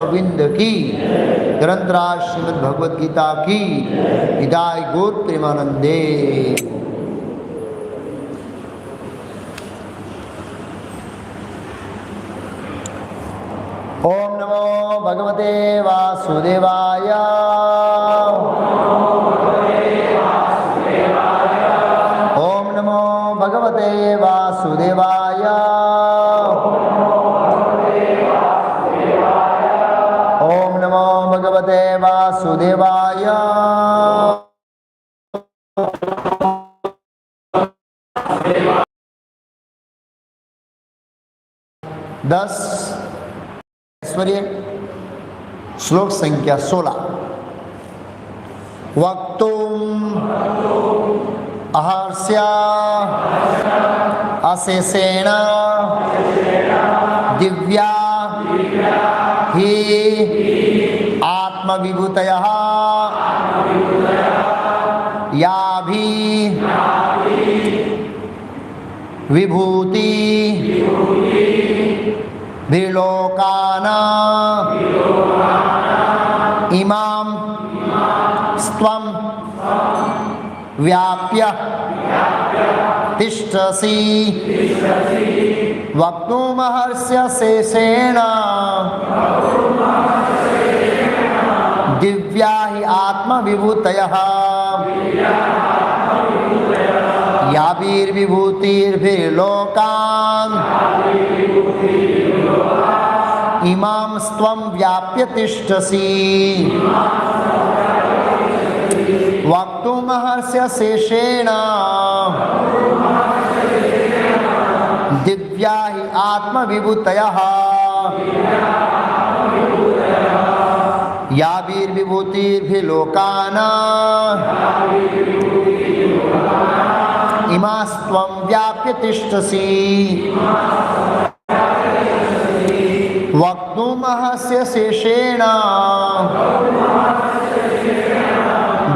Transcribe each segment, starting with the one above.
गोविंद की, ग्रंथराज श्रीमद् भगवद गीता की, विदाय गौर प्रेमानंदे। ओम नमो भगवते वासुदेवाय। ओम नमो भगवते वासुदेवाय। ओम नमो भगवते वासुदेवाय। 10 ऐश्वर्य श्लोक संख्या 16। वक्तुम अहर्ष्य अशेषेण दिव्या ही आत्मविभूतयः याभि विभूति विलोकाना इमां स्त्वं व्याप्य तिष्ठसि वक्तुमर्हस्य शेषेण दिव्या हि आत्मविभूतयः याभिर्विभूतिर्विलोकान् इमां स्त्वं व्याप्य तिष्ठसि वक्तुमर्हस्य शेषेण दिव्या हि आत्मविभूतयः याभिर्विभूतिर्विलोकान् इमां स्त्वं व्याप्य तिष्ठसि वक्तुमर्हस्य शेषेण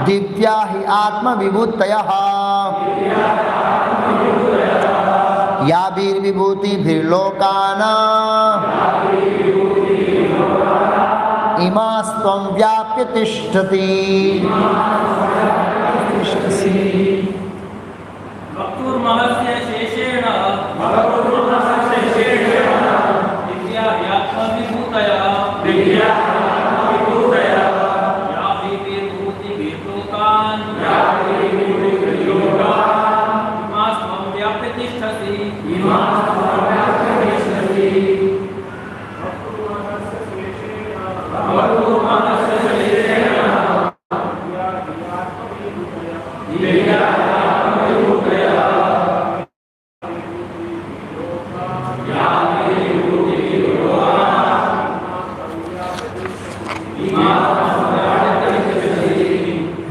दिव्या हि आत्मविभूतयः याभिर्विभूतिर्विलोकान् इमां स्त्वं व्याप्य तिष्ठति। वक्तुर्मर्हस्य शेषेण दिव्या हि आत्मविभूतयः याभिर्विभूतिर्विलोकान् इमां स्त्वं व्याप्य तिष्ठसि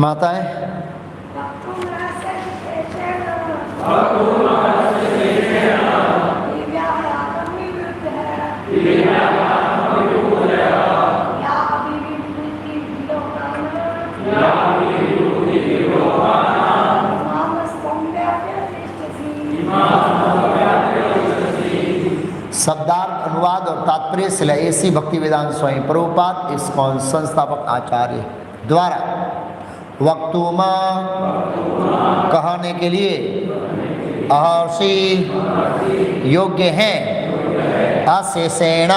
माताएं शब्दार्थ अनुवाद और तात्पर्य शिला एसी भक्ति वेदांत स्वयं प्रभुपाद इस्कॉन संस्थापक आचार्य द्वारा वक्तुमा कहने के लिए अहर्षि योग्य हैं अशेषेण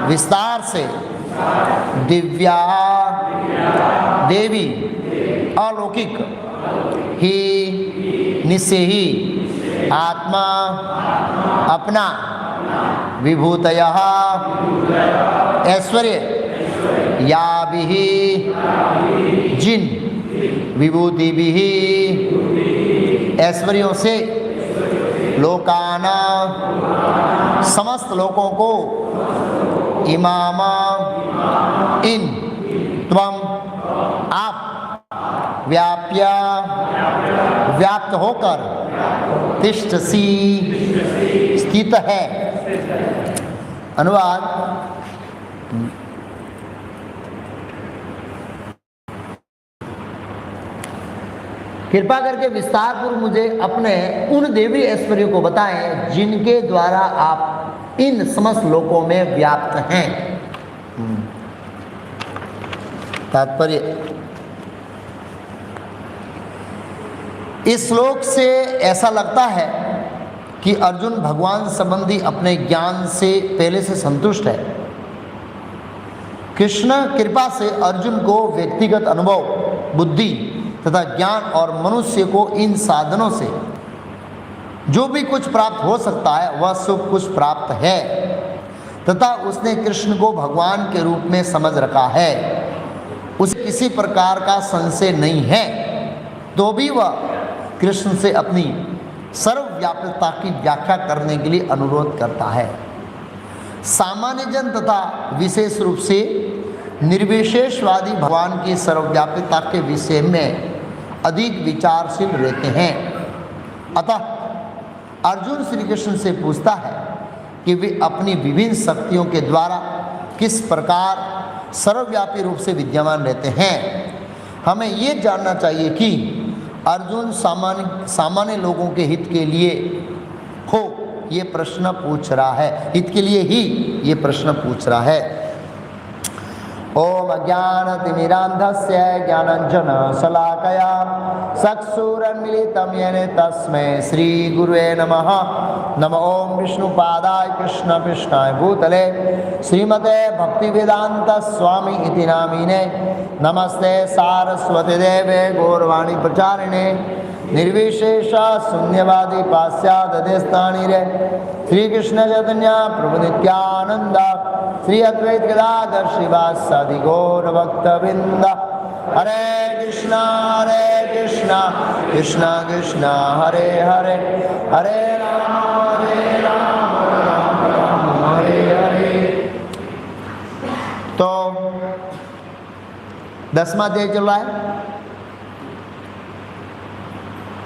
विस्तार से दिव्या देवी अलौकिक ही निश्चय ही आत्मा अपना विभूतयः ऐश्वर्य याभिः जिन विभूति भी ऐश्वर्यों से लोकाना समस्त लोगों को इमामा इन त्वम आप व्याप्य व्याप्त होकर तिष्ठसि स्थित है। अनुवाद कृपा करके विस्तार पूर्वक मुझे अपने उन देवी ऐश्वर्यों को बताएं जिनके द्वारा आप इन समस्त लोकों में व्याप्त हैं। तात्पर्य, इस श्लोक से ऐसा लगता है कि अर्जुन भगवान संबंधी अपने ज्ञान से पहले से संतुष्ट है। कृष्ण कृपा से अर्जुन को व्यक्तिगत अनुभव, बुद्धि तथा ज्ञान और मनुष्य को इन साधनों से जो भी कुछ प्राप्त हो सकता है वह सब कुछ प्राप्त है तथा उसने कृष्ण को भगवान के रूप में समझ रखा है। उसे किसी प्रकार का संशय नहीं है, तो भी वह कृष्ण से अपनी सर्वव्यापकता की व्याख्या करने के लिए अनुरोध करता है। सामान्य जन तथा विशेष रूप से निर्विशेषवादी भगवान की सर्वव्यापकता के विषय में अधिक विचारशील रहते हैं। अतः अर्जुन श्री कृष्ण से पूछता है कि वे अपनी विभिन्न शक्तियों के द्वारा किस प्रकार सर्वव्यापी रूप से विद्यमान रहते हैं। हमें ये जानना चाहिए कि अर्जुन सामान्य लोगों के हित के लिए हो ये प्रश्न पूछ रहा है, हित के लिए ही ये प्रश्न पूछ रहा है। ओम अज्ञानतिमिरान्धस्य ज्ञानाञ्जनशलाकया चक्षुरुन्मीलितं येन तस्मै श्रीगुरुवे नमः। नमो ओम विष्णुपादाय कृष्णपृष्ठाय भूतले श्रीमते भक्तिवेदांत स्वामी इति नामिने। नमस्ते सारस्वती देवे गौरवाणी प्रचारिणे निर्विशेष शून्यवादी पाश्चात्यदेशतानिरे। श्री कृष्ण चैतन्य प्रभु नित्यानंद श्री अद्वैत गदाधर श्रीवासादि गौर भक्तवृंद। हरे कृष्णा कृष्णा कृष्णा हरे हरे, हरे राम राम राम हरे हरे। तो 10वां अध्याय चल रहा है।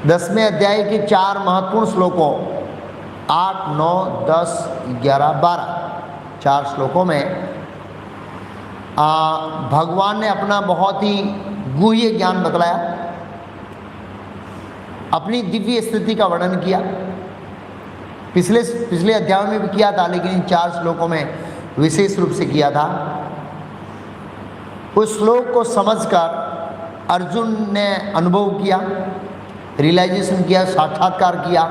10वें अध्याय के 4 महत्वपूर्ण श्लोकों 8, 9, 10, 11, 12 4 श्लोकों में भगवान ने अपना बहुत ही गुह्य ज्ञान बतलाया, अपनी दिव्य स्थिति का वर्णन किया। पिछले अध्याय में भी किया था, लेकिन इन 4 श्लोकों में विशेष रूप से किया था। उस श्लोक को समझकर अर्जुन ने अनुभव किया, रियलाइजेशन किया, साक्षात्कार किया,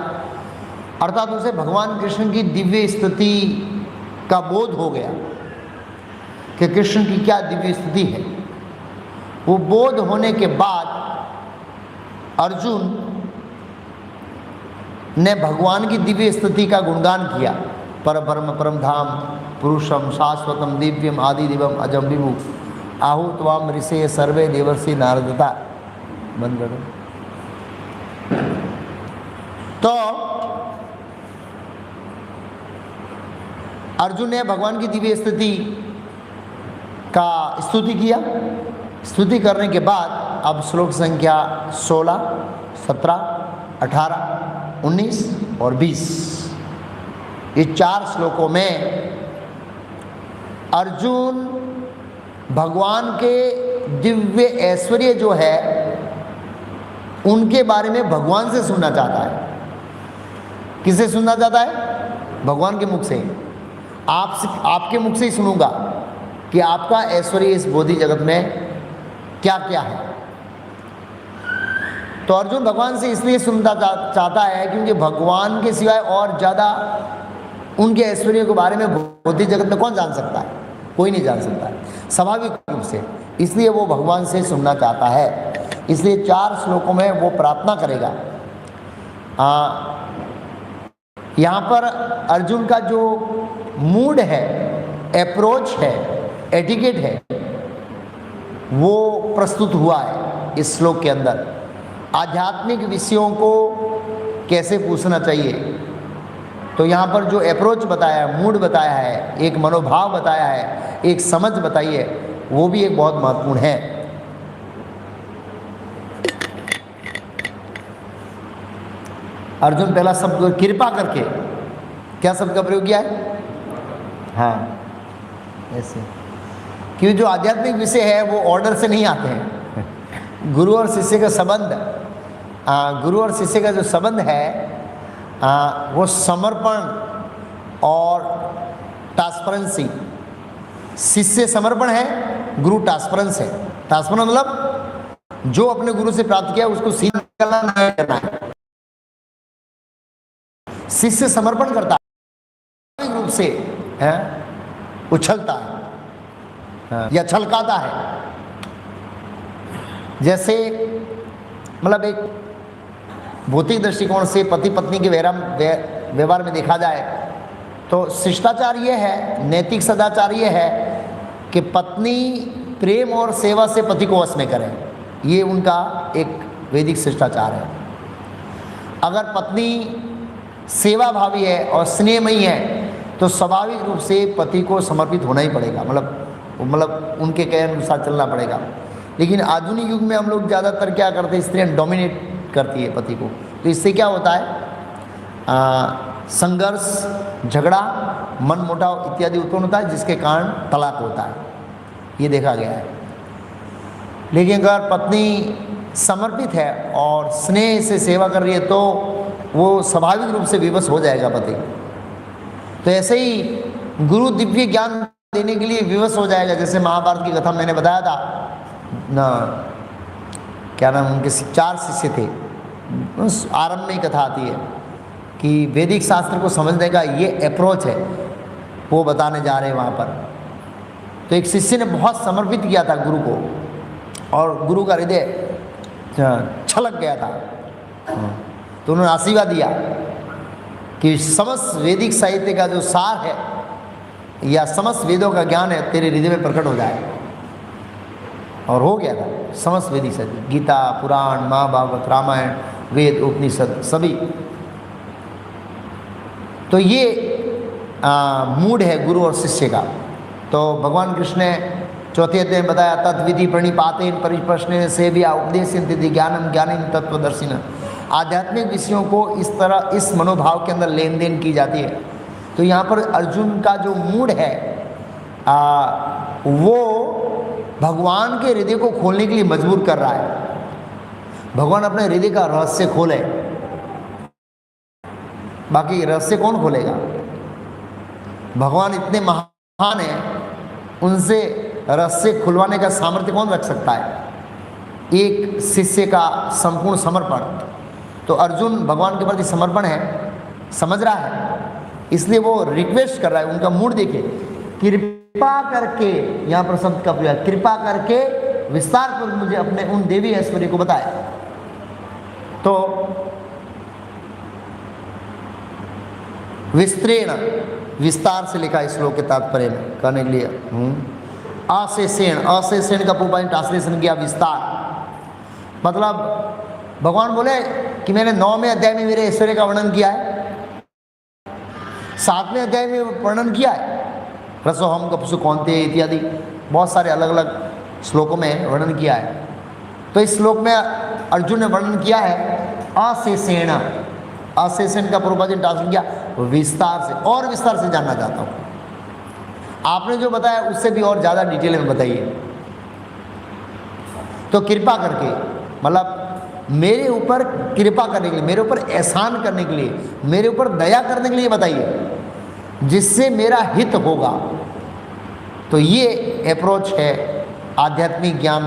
अर्थात उसे भगवान कृष्ण की दिव्य स्थिति का बोध हो गया कि कृष्ण की क्या दिव्य स्थिति है। वो बोध होने के बाद अर्जुन ने भगवान की दिव्य स्थिति का गुणगान किया। परब्रह्म परम धाम पुरुषम शाश्वतम दिव्यम आदि दिवम अजम विभु आहु त्वाम ऋषे सर्वे देवर्षि नारदता। बंद करो। तो अर्जुन ने भगवान की दिव्य स्थिति का स्तुति किया। स्तुति करने के बाद अब श्लोक संख्या 16, 17, 18, 19 और 20 ये 4 श्लोकों में अर्जुन भगवान के दिव्य ऐश्वर्य जो है उनके बारे में भगवान से सुनना चाहता है। किससे सुनना चाहता है? भगवान के मुख से। आपके मुख से ही सुनूंगा कि आपका ऐश्वर्य इस बोधि जगत में क्या क्या है। तो अर्जुन भगवान से इसलिए सुनना चाहता है क्योंकि भगवान के सिवाय और ज़्यादा उनके ऐश्वर्य के बारे में बोधि जगत में कौन जान सकता है? कोई नहीं जान सकता है, स्वाभाविक रूप से। इसलिए वो भगवान से सुनना चाहता है। इसलिए 4 श्लोकों में वो प्रार्थना करेगा। यहाँ पर अर्जुन का जो मूड है, अप्रोच है, एटिकेट है, वो प्रस्तुत हुआ है इस श्लोक के अंदर। आध्यात्मिक विषयों को कैसे पूछना चाहिए, तो यहाँ पर जो अप्रोच बताया है, मूड बताया है, एक मनोभाव बताया है, एक समझ बताई है, वो भी एक बहुत महत्वपूर्ण है। अर्जुन पहला शब्द कृपा करके क्या शब्द का प्रयोग किया है? हाँ, ऐसे, क्योंकि जो आध्यात्मिक विषय है वो ऑर्डर से नहीं आते हैं। गुरु और शिष्य का संबंध, गुरु और शिष्य का जो संबंध है वो समर्पण और ट्रांसपेरेंसी। शिष्य समर्पण है, गुरु ट्रांसपेरेंस है, तात्पर्य मतलब जो अपने गुरु से प्राप्त किया उसको सीधा निकालना नहीं करना है। शिष्य समर्पण करता है, रूप से है उछलता है या छलकाता है। जैसे मतलब एक भौतिक दृष्टिकोण से पति पत्नी के व्यवहार में देखा जाए तो शिष्टाचार ये है, नैतिक सदाचार ये है कि पत्नी प्रेम और सेवा से पति को वश में करे। ये उनका एक वैदिक शिष्टाचार है। अगर पत्नी सेवा भावी है और स्नेहमयी है तो स्वाभाविक रूप से पति को समर्पित होना ही पड़ेगा, मतलब उनके कहे अनुसार चलना पड़ेगा। लेकिन आधुनिक युग में हम लोग ज़्यादातर क्या करते हैं, स्त्रियाँ डोमिनेट करती है पति को, तो इससे क्या होता है संघर्ष, झगड़ा, मनमुटाव इत्यादि उत्पन्न होता है, जिसके कारण तलाक होता है, ये देखा गया है। लेकिन अगर पत्नी समर्पित है और स्नेह से सेवा कर रही है तो वो स्वाभाविक रूप से विवश हो जाएगा पति। तो ऐसे ही गुरु दिव्य ज्ञान देने के लिए विवश हो जाएगा। जैसे महाभारत की कथा मैंने बताया था ना, क्या नाम, उनके 4 शिष्य थे। उस आरंभ में ही कथा आती है कि वैदिक शास्त्र को समझने का ये अप्रोच है, वो बताने जा रहे हैं वहाँ पर। तो एक शिष्य ने बहुत समर्पित किया था गुरु को और गुरु का हृदय छलक गया था, तो उन्होंने आशीर्वाद दिया कि समस्त वैदिक साहित्य का जो सार है या समस्त वेदों का ज्ञान है तेरे हृदय में प्रकट हो जाए। और हो गया था समस्त वैदिक साहित्य, गीता, पुराण, महाभारत, रामायण, वेद, उपनिषद सभी। तो ये मूड है गुरु और शिष्य का। तो भगवान कृष्ण ने 4 अध्याय में बताया, तत्विधि प्रणिपातेन परिप्रश्नेन सेव्या उपदेशयन्ति ज्ञानम ज्ञानिन तत्वदर्शिनः। आध्यात्मिक विषयों को इस तरह, इस मनोभाव के अंदर लेन देन की जाती है। तो यहाँ पर अर्जुन का जो मूड है वो भगवान के हृदय को खोलने के लिए मजबूर कर रहा है। भगवान अपने हृदय का रहस्य खोले, बाकी रहस्य कौन खोलेगा? भगवान इतने महान हैं, उनसे रहस्य खुलवाने का सामर्थ्य कौन रख सकता है? एक शिष्य का संपूर्ण समर्पण। तो अर्जुन भगवान के प्रति समर्पण है, समझ रहा है, इसलिए वो रिक्वेस्ट कर रहा है। उनका मूड देखिए, कृपा करके, यहाँ पर शब्द का प्रयोग, कृपा करके विस्तार पर मुझे अपने उन देवी ऐश्वर्य को बताए। तो विस्तृण, विस्तार से लिखा इस श्लोक के तात्पर्य में करने के लिए। अशेषेण, अशेषेण का पूर्व ट्रांसलेशन किया विस्तार। मतलब भगवान बोले कि मैंने 9वें अध्याय में मेरे ऐश्वर्य का वर्णन किया है, 7वें अध्याय में वर्णन किया है, रसोहम कपसु कौन्तेय इत्यादि बहुत सारे अलग अलग श्लोकों में वर्णन किया है। तो इस श्लोक में अर्जुन ने वर्णन किया है अशेषेण। अशेषेण का पूर्ववचन ट्रांसलेट किया विस्तार से, और विस्तार से जानना चाहता हूँ। आपने जो बताया उससे भी और ज़्यादा डिटेल में बताइए। तो कृपा करके मतलब मेरे ऊपर कृपा करने के लिए, मेरे ऊपर एहसान करने के लिए, मेरे ऊपर दया करने के लिए बताइए, जिससे मेरा हित होगा। तो ये अप्रोच है आध्यात्मिक ज्ञान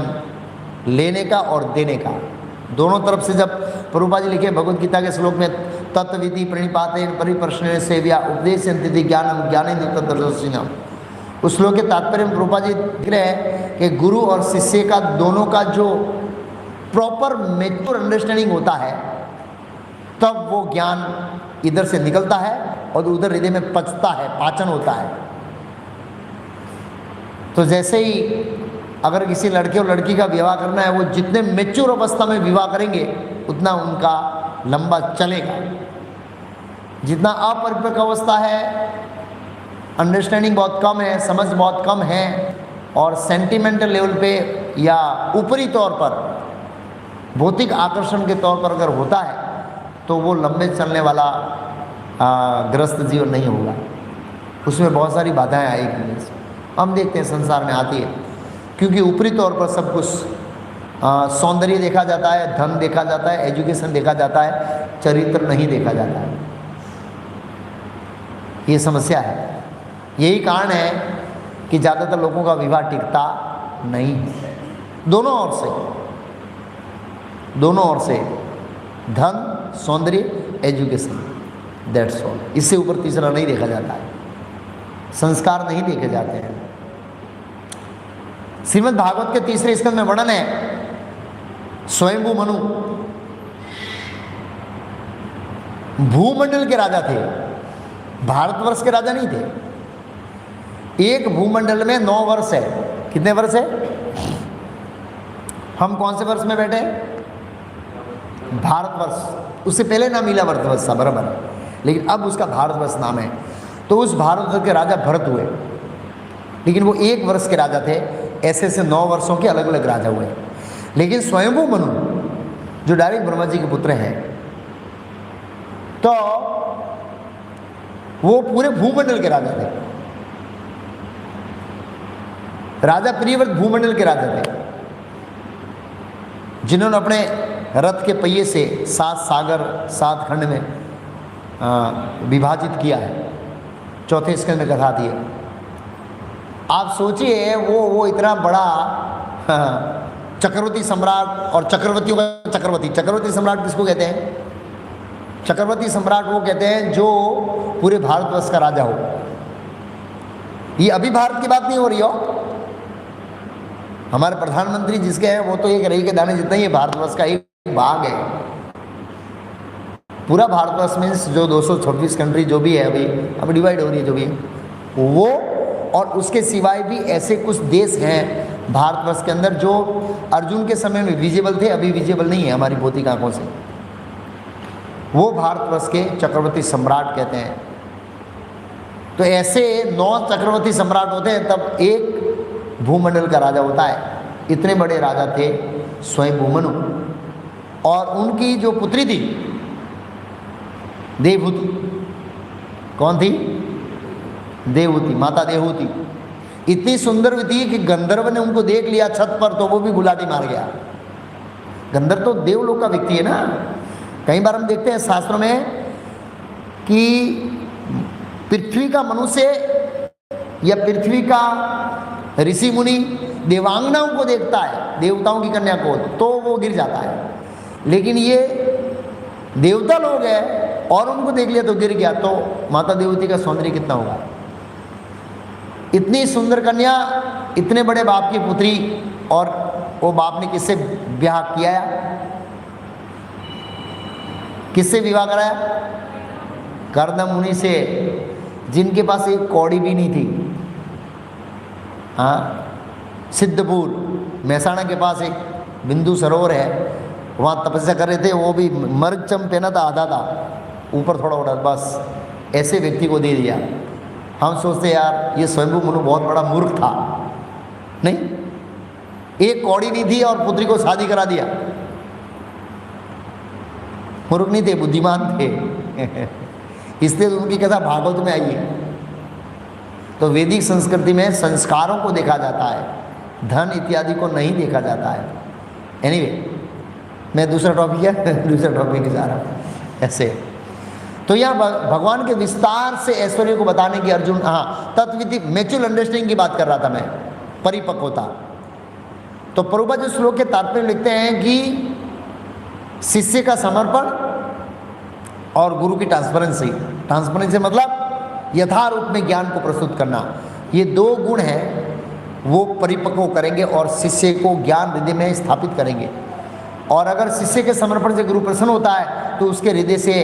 लेने का और देने का, दोनों तरफ से। जब प्रभुपाद जी लिखे भगवद गीता के श्लोक में तत्विधि प्रणिपातेन परिप्रश्नेन सेव्या उपदेशयन्ति ज्ञानम ज्ञानेन तत्वदर्शिनः, उस श्लोक के तात्पर्य में प्रभुपाद जी लिख रहे हैं कि गुरु और शिष्य का दोनों का जो प्रॉपर मैच्योर अंडरस्टैंडिंग होता है, तब वो ज्ञान इधर से निकलता है और उधर हृदय में पचता है, पाचन होता है। तो जैसे ही अगर किसी लड़के और लड़की का विवाह करना है, वो जितने मैच्योर अवस्था में विवाह करेंगे उतना उनका लंबा चलेगा। जितना अपरिपक्व अवस्था है, अंडरस्टैंडिंग बहुत कम है, समझ बहुत कम है, और सेंटिमेंटल लेवल पे या ऊपरी तौर पर भौतिक आकर्षण के तौर पर अगर होता है तो वो लंबे चलने वाला ग्रस्त जीवन नहीं होगा। उसमें बहुत सारी बाधाएं आएगी, हम देखते हैं संसार में आती है, क्योंकि ऊपरी तौर पर सब कुछ सौंदर्य देखा जाता है, धन देखा जाता है, एजुकेशन देखा जाता है, चरित्र नहीं देखा जाता है। ये समस्या है। यही कारण है कि ज़्यादातर लोगों का विवाह टिकता नहीं है। दोनों ओर से धन, सौंदर्य, एजुकेशन, दैट्स ऑल। इससे ऊपर तीसरा नहीं देखा जाता है, संस्कार नहीं देखे जाते हैं। श्रीमद् भागवत के तीसरे स्कंद में वर्णन है, स्वयंभू मनु भूमंडल के राजा थे, भारतवर्ष के राजा नहीं थे। एक भूमंडल में 9 वर्ष है। कितने वर्ष है? हम कौन से वर्ष में बैठे? भारतवर्ष। उससे पहले नाम मीला वर्ष था, बराबर, लेकिन अब उसका भारतवर्ष नाम है। तो उस भारतवर्ष के राजा भरत हुए, लेकिन वो 1 वर्ष के राजा थे। ऐसे ऐसे 9 वर्षों के अलग अलग राजा हुए। लेकिन स्वयंभू मनु जो डायरेक्ट ब्रह्मा जी के पुत्र हैं, तो वो पूरे भूमंडल के राजा थे। राजा प्रियव्रत भूमंडल के राजा थे, जिन्होंने अपने रथ के पहिए से 7 सागर 7 खंड में विभाजित किया है। चौथे स्कंद में कथा दी है। आप सोचिए वो इतना बड़ा चक्रवर्ती सम्राट, और चक्रवर्तियों का चक्रवर्ती सम्राट किसको कहते हैं? चक्रवर्ती सम्राट वो कहते हैं जो पूरे भारतवर्ष का राजा हो। ये अभी भारत की बात नहीं हो रही हो, हमारे प्रधानमंत्री जिसके हैं वो तो एक रई के दाने जितना ही भारतवर्ष का एक भाग है। पूरा भारतवर्ष में जो 226 कंट्री जो भी है अभी डिवाइड हो रही है जो भी है वो, और उसके सिवाय भी ऐसे कुछ देश हैं भारतवर्ष के अंदर जो अर्जुन के समय में विजिबल थे, अभी विजिबल नहीं है हमारी भौतिक आंखों से। वो भारतवर्ष के चक्रवर्ती सम्राट कहते हैं। तो ऐसे 9 चक्रवर्ती सम्राट होते हैं, तब एक भूमंडल का राजा होता है। इतने बड़े राजा थे स्वयंभू मनु, और उनकी जो पुत्री थी देवहूति। कौन थी? देवहूति, माता देवहूति। इतनी सुंदर थी कि गंधर्व ने उनको देख लिया छत पर, तो वो भी गुलाटी मार गया। गंधर्व तो देवलोक का व्यक्ति है ना। कई बार हम देखते हैं शास्त्रों में कि पृथ्वी का मनुष्य या पृथ्वी का ऋषि मुनि देवांगनाओं को देखता है, देवताओं की कन्या को, तो वो गिर जाता है। लेकिन ये देवता लोग हैं और उनको देख लिया तो गिर गया। तो माता देवती का सौंदर्य कितना होगा? इतनी सुंदर कन्या, इतने बड़े बाप की पुत्री, और वो बाप ने किससे ब्याह किया? किससे विवाह कराया? कर्दम मुनि से, जिनके पास एक कौड़ी भी नहीं थी। हाँ, सिद्धपुर महसाणा के पास एक बिंदु सरोवर है, वहाँ तपस्या कर रहे थे। वो भी मर्गचम पहना था, आधा था, ऊपर थोड़ा उड़ा, बस ऐसे व्यक्ति को दे दिया। हम सोचते यार ये स्वयंभू मनु बहुत बड़ा मूर्ख था। नहीं, एक कौड़ी नहीं थी और पुत्री को शादी करा दिया। मूर्ख नहीं थे, बुद्धिमान थे। इसलिए उनकी कथा भागवत में आई है। तो वैदिक संस्कृति में संस्कारों को देखा जाता है, धन इत्यादि को नहीं देखा जाता है। एनीवे, मैं दूसरा टॉपिक नहीं जा रहा ऐसे। तो यहाँ भगवान के विस्तार से ऐश्वर्य को बताने की अर्जुन, हाँ, तत्विधि मैच्योर अंडरस्टैंडिंग की बात कर रहा था मैं, परिपक्वता। तो प्रभुपाद जो श्लोक के तात्पर्य लिखते हैं कि शिष्य का समर्पण और गुरु की ट्रांसपेरेंसी मतलब यथारूप में ज्ञान को प्रस्तुत करना। ये 2 गुण हैं, वो परिपक्व करेंगे और शिष्य को ज्ञान हृदय में स्थापित करेंगे। और अगर शिष्य के समर्पण से गुरु प्रसन्न होता है तो उसके हृदय से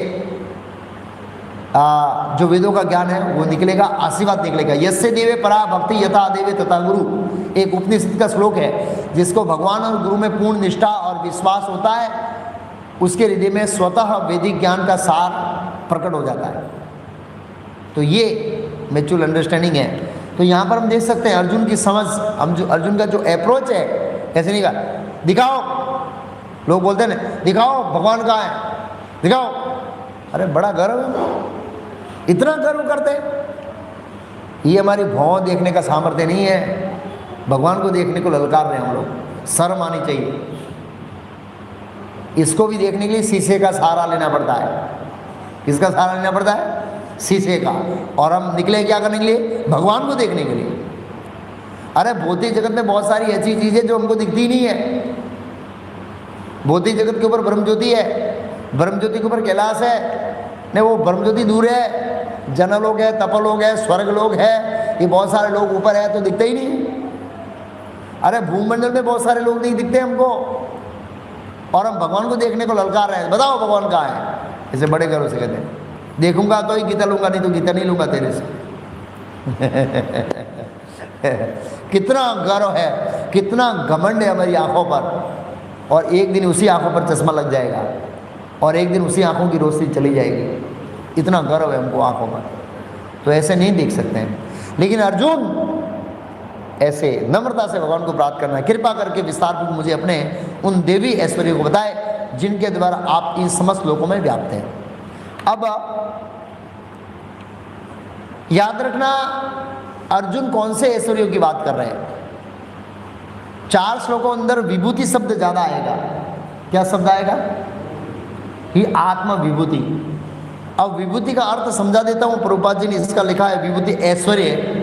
जो वेदों का ज्ञान है वो निकलेगा, आशीर्वाद निकलेगा। यस्य देवे परा भक्ति यथा देवे तथा गुरु, एक उपनिषद का श्लोक है। जिसको भगवान और गुरु में पूर्ण निष्ठा और विश्वास होता है, उसके हृदय में स्वतः वैदिक ज्ञान का सार प्रकट हो जाता है। तो ये मैच्योर अंडरस्टैंडिंग है। तो यहाँ पर हम देख सकते हैं अर्जुन की समझ, अर्जुन का जो अप्रोच है, ऐसे नहीं कहा दिखाओ, लोग बोलते हैं ना दिखाओ भगवान कहाँ है, दिखाओ। अरे बड़ा गर्व है, इतना गर्व करते। ये हमारी भौं देखने का सामर्थ्य नहीं है, भगवान को देखने को ललकार रहे हम लोग। शर्म आनी चाहिए। इसको भी देखने के लिए शीशे का सहारा लेना पड़ता है। किसका सहारा लेना पड़ता है? शीशे का। और हम निकले क्या करने के लिए? भगवान को देखने के लिए। अरे भौतिक जगत में बहुत सारी ऐसी चीजें जो हमको दिखती नहीं है। भौतिक जगत के ऊपर ब्रह्म ज्योति है, ब्रह्म ज्योति के ऊपर कैलाश है, नहीं वो ब्रह्म ज्योति दूर है, जनलोक है, तपलोक है, स्वर्ग लोक है, ये बहुत सारे लोग ऊपर है तो दिखते ही नहीं। अरे भूमंडल में बहुत सारे लोग नहीं दिखते हमको, और हम भगवान को देखने को ललकार रहे हैं, बताओ भगवान कहाँ है। ऐसे बड़े गर्व से कहते हैं, देखूंगा तो ही गीता लूंगा, नहीं तो गीता नहीं लूंगा तेरे से। कितना गर्व है, कितना घमंड है हमारी आंखों पर, और एक दिन उसी आंखों पर चश्मा लग जाएगा, और एक दिन उसी आंखों की रोशनी चली जाएगी। इतना गर्व है हमको आंखों पर, तो ऐसे नहीं देख सकते हैं। लेकिन अर्जुन ऐसे नम्रता से भगवान को प्राप्त करना है, कृपा करके विस्तार पूर्वक मुझे अपने उन देवी ऐश्वर्यों को बताए जिनके द्वारा आप इन समस्त लोकों में व्याप्त हैं। अब याद रखना, अर्जुन कौन से ऐश्वर्यों की बात कर रहे हैं। 4 श्लोकों अंदर विभूति शब्द ज्यादा आएगा। क्या शब्द आएगा? ये आत्म विभूति। अब विभूति का अर्थ समझा देता हूं, प्रभुपाद जी ने इसका लिखा है विभूति ऐश्वर्य।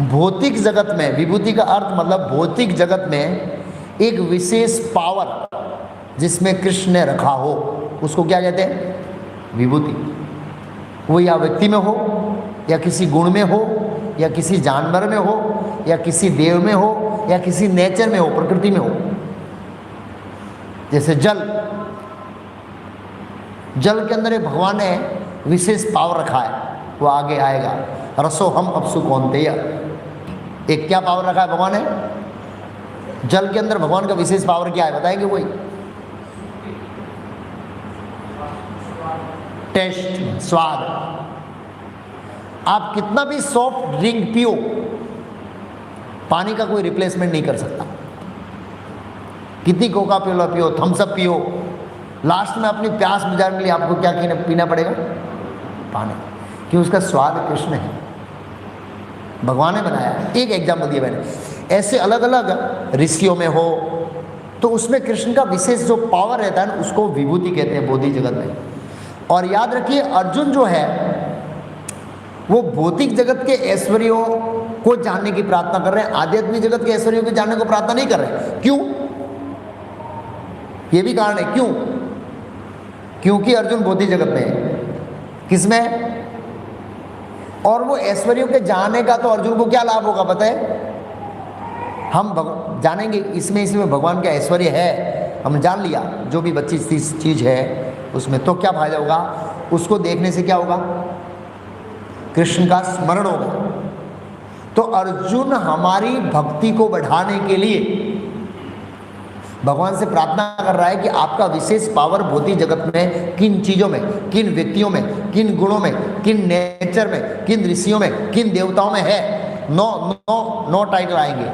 भौतिक जगत में विभूति का अर्थ मतलब भौतिक जगत में एक विशेष पावर जिसमें कृष्ण ने रखा हो, उसको क्या कहते हैं? विभूति। वो या व्यक्ति में हो, या किसी गुण में हो, या किसी जानवर में हो, या किसी देव में हो, या किसी नेचर में हो, प्रकृति में हो। जैसे जल, जल के अंदर एक भगवान ने विशेष पावर रखा है, वो आगे आएगा। रसो हम अपसु कौन्तेय, एक क्या पावर रखा है भगवान ने? जल के अंदर भगवान का विशेष पावर क्या है बताएंगे? वही टेस्ट, स्वाद। आप कितना भी सॉफ्ट ड्रिंक पियो, पानी का कोई रिप्लेसमेंट नहीं कर सकता। कितनी कोका कोला पियो, थम्स अप पियो, लास्ट में अपनी प्यास बुझाने के लिए आपको क्या पीना पड़ेगा? पानी, क्योंकि उसका स्वाद कृष्ण है, भगवान ने बनाया। एक एग्जाम्पल दिया मैंने। ऐसे अलग अलग ऋषियों में हो तो उसमें कृष्ण का विशेष जो पावर रहता है ना, उसको विभूति कहते हैं भौतिक जगत में। और याद रखिए, अर्जुन जो है वो भौतिक जगत के ऐश्वर्यों को जानने की प्रार्थना कर रहे हैं, आध्यात्मिक जगत के ऐश्वर्यों को जानने को प्रार्थना नहीं कर रहे हैं। क्यों? ये भी कारण है। क्यों? क्योंकि अर्जुन भौतिक जगत में है। किसमें? और वो ऐश्वर्यों के जानने का तो अर्जुन को क्या लाभ होगा पता है? हम जानेंगे इसमें भगवान का ऐश्वर्य है, हम जान लिया जो भी बच्ची चीज है उसमें, तो क्या फायदा होगा? उसको देखने से क्या होगा? कृष्ण का स्मरण होगा। तो अर्जुन हमारी भक्ति को बढ़ाने के लिए भगवान से प्रार्थना कर रहा है कि आपका विशेष पावर भौतिक जगत में किन चीजों में, किन व्यक्तियों में, किन गुणों में, किन नेचर में, किन ऋषियों में, किन देवताओं में है। 9 टाइटल आएंगे,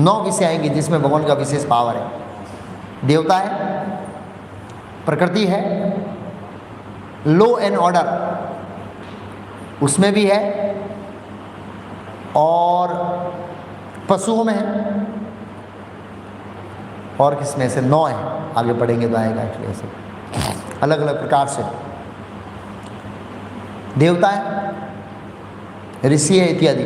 9 विषय आएंगे जिसमें भगवान का विशेष पावर है। देवता है, प्रकृति है, लॉ एंड ऑर्डर उसमें भी है, और पशुओं में है, और किसमें से 9 है, आगे पढ़ेंगे तो आएगा। एक्चुअली ऐसे अलग अलग प्रकार से देवता है, ऋषि है इत्यादि।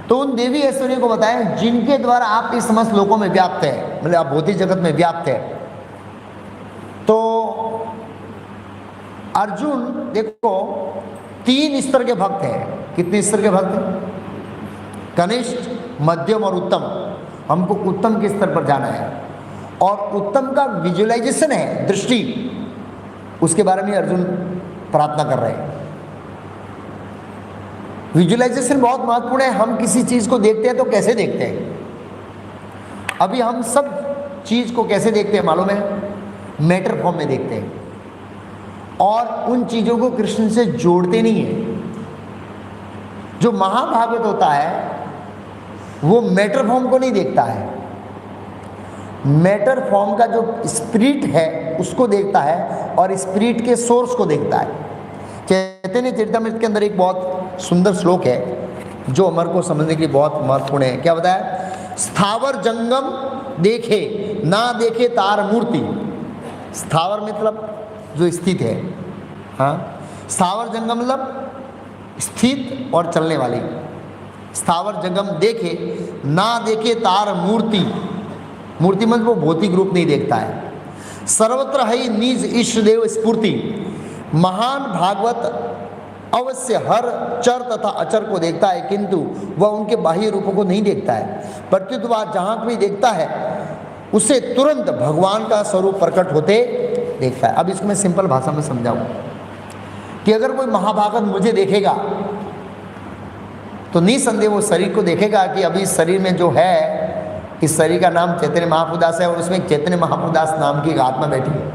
तो उन देवी ऐश्वर्यों को बताएं जिनके द्वारा आप इस समस्त लोकों में व्याप्त है, मतलब आप भौतिक जगत में व्याप्त है। तो अर्जुन देखो 3 स्तर के भक्त हैं। कितने स्तर के भक्त हैं? कनिष्ठ, मध्यम और उत्तम। हमको उत्तम के स्तर पर जाना है, और उत्तम का विजुअलाइजेशन है, दृष्टि, उसके बारे में अर्जुन प्रार्थना कर रहे हैं। विजुअलाइजेशन बहुत महत्वपूर्ण है। हम किसी चीज को देखते हैं तो कैसे देखते हैं? अभी हम सब चीज को कैसे देखते हैं मालूम है? मैटर फॉर्म में देखते हैं, और उन चीजों को कृष्ण से जोड़ते नहीं है। जो महाभागवत होता है वो मैटर फॉर्म को नहीं देखता है, मैटर फॉर्म का जो स्पिरिट है उसको देखता है, और स्पिरिट के सोर्स को देखता है। चैतन्य चरितमृत के अंदर एक बहुत सुंदर श्लोक है जो हमारे को समझने के लिए बहुत महत्वपूर्ण है। क्या बताया? स्थावर जंगम देखे ना देखे तार मूर्ति। स्थावर मतलब जो स्थित है, हाँ, स्थावर जंगम मतलब स्थित और चलने वाली। स्थावर जंगम देखे ना देखे तार मूर्ति, मूर्ति मतलब वो भौतिक रूप नहीं देखता है। सर्वत्र है निज इष्ट देव स्फूर्ति, महान भागवत अवश्य हर चर तथा अचर को देखता है, किंतु वह उनके बाह्य रूपों को नहीं देखता है। प्रत्युत वह जहाँ भी देखता है उसे तुरंत भगवान का स्वरूप प्रकट होते देखता है। अब इसको मैं सिंपल भाषा में समझाऊं कि अगर कोई महाभागवत मुझे देखेगा तो निसंदेह वो शरीर को देखेगा कि अभी इस शरीर में जो है, इस शरीर का नाम चैतन्य महाप्रभुदास है और उसमें चैतन्य महाप्रभुदास नाम की एक आत्मा बैठी है।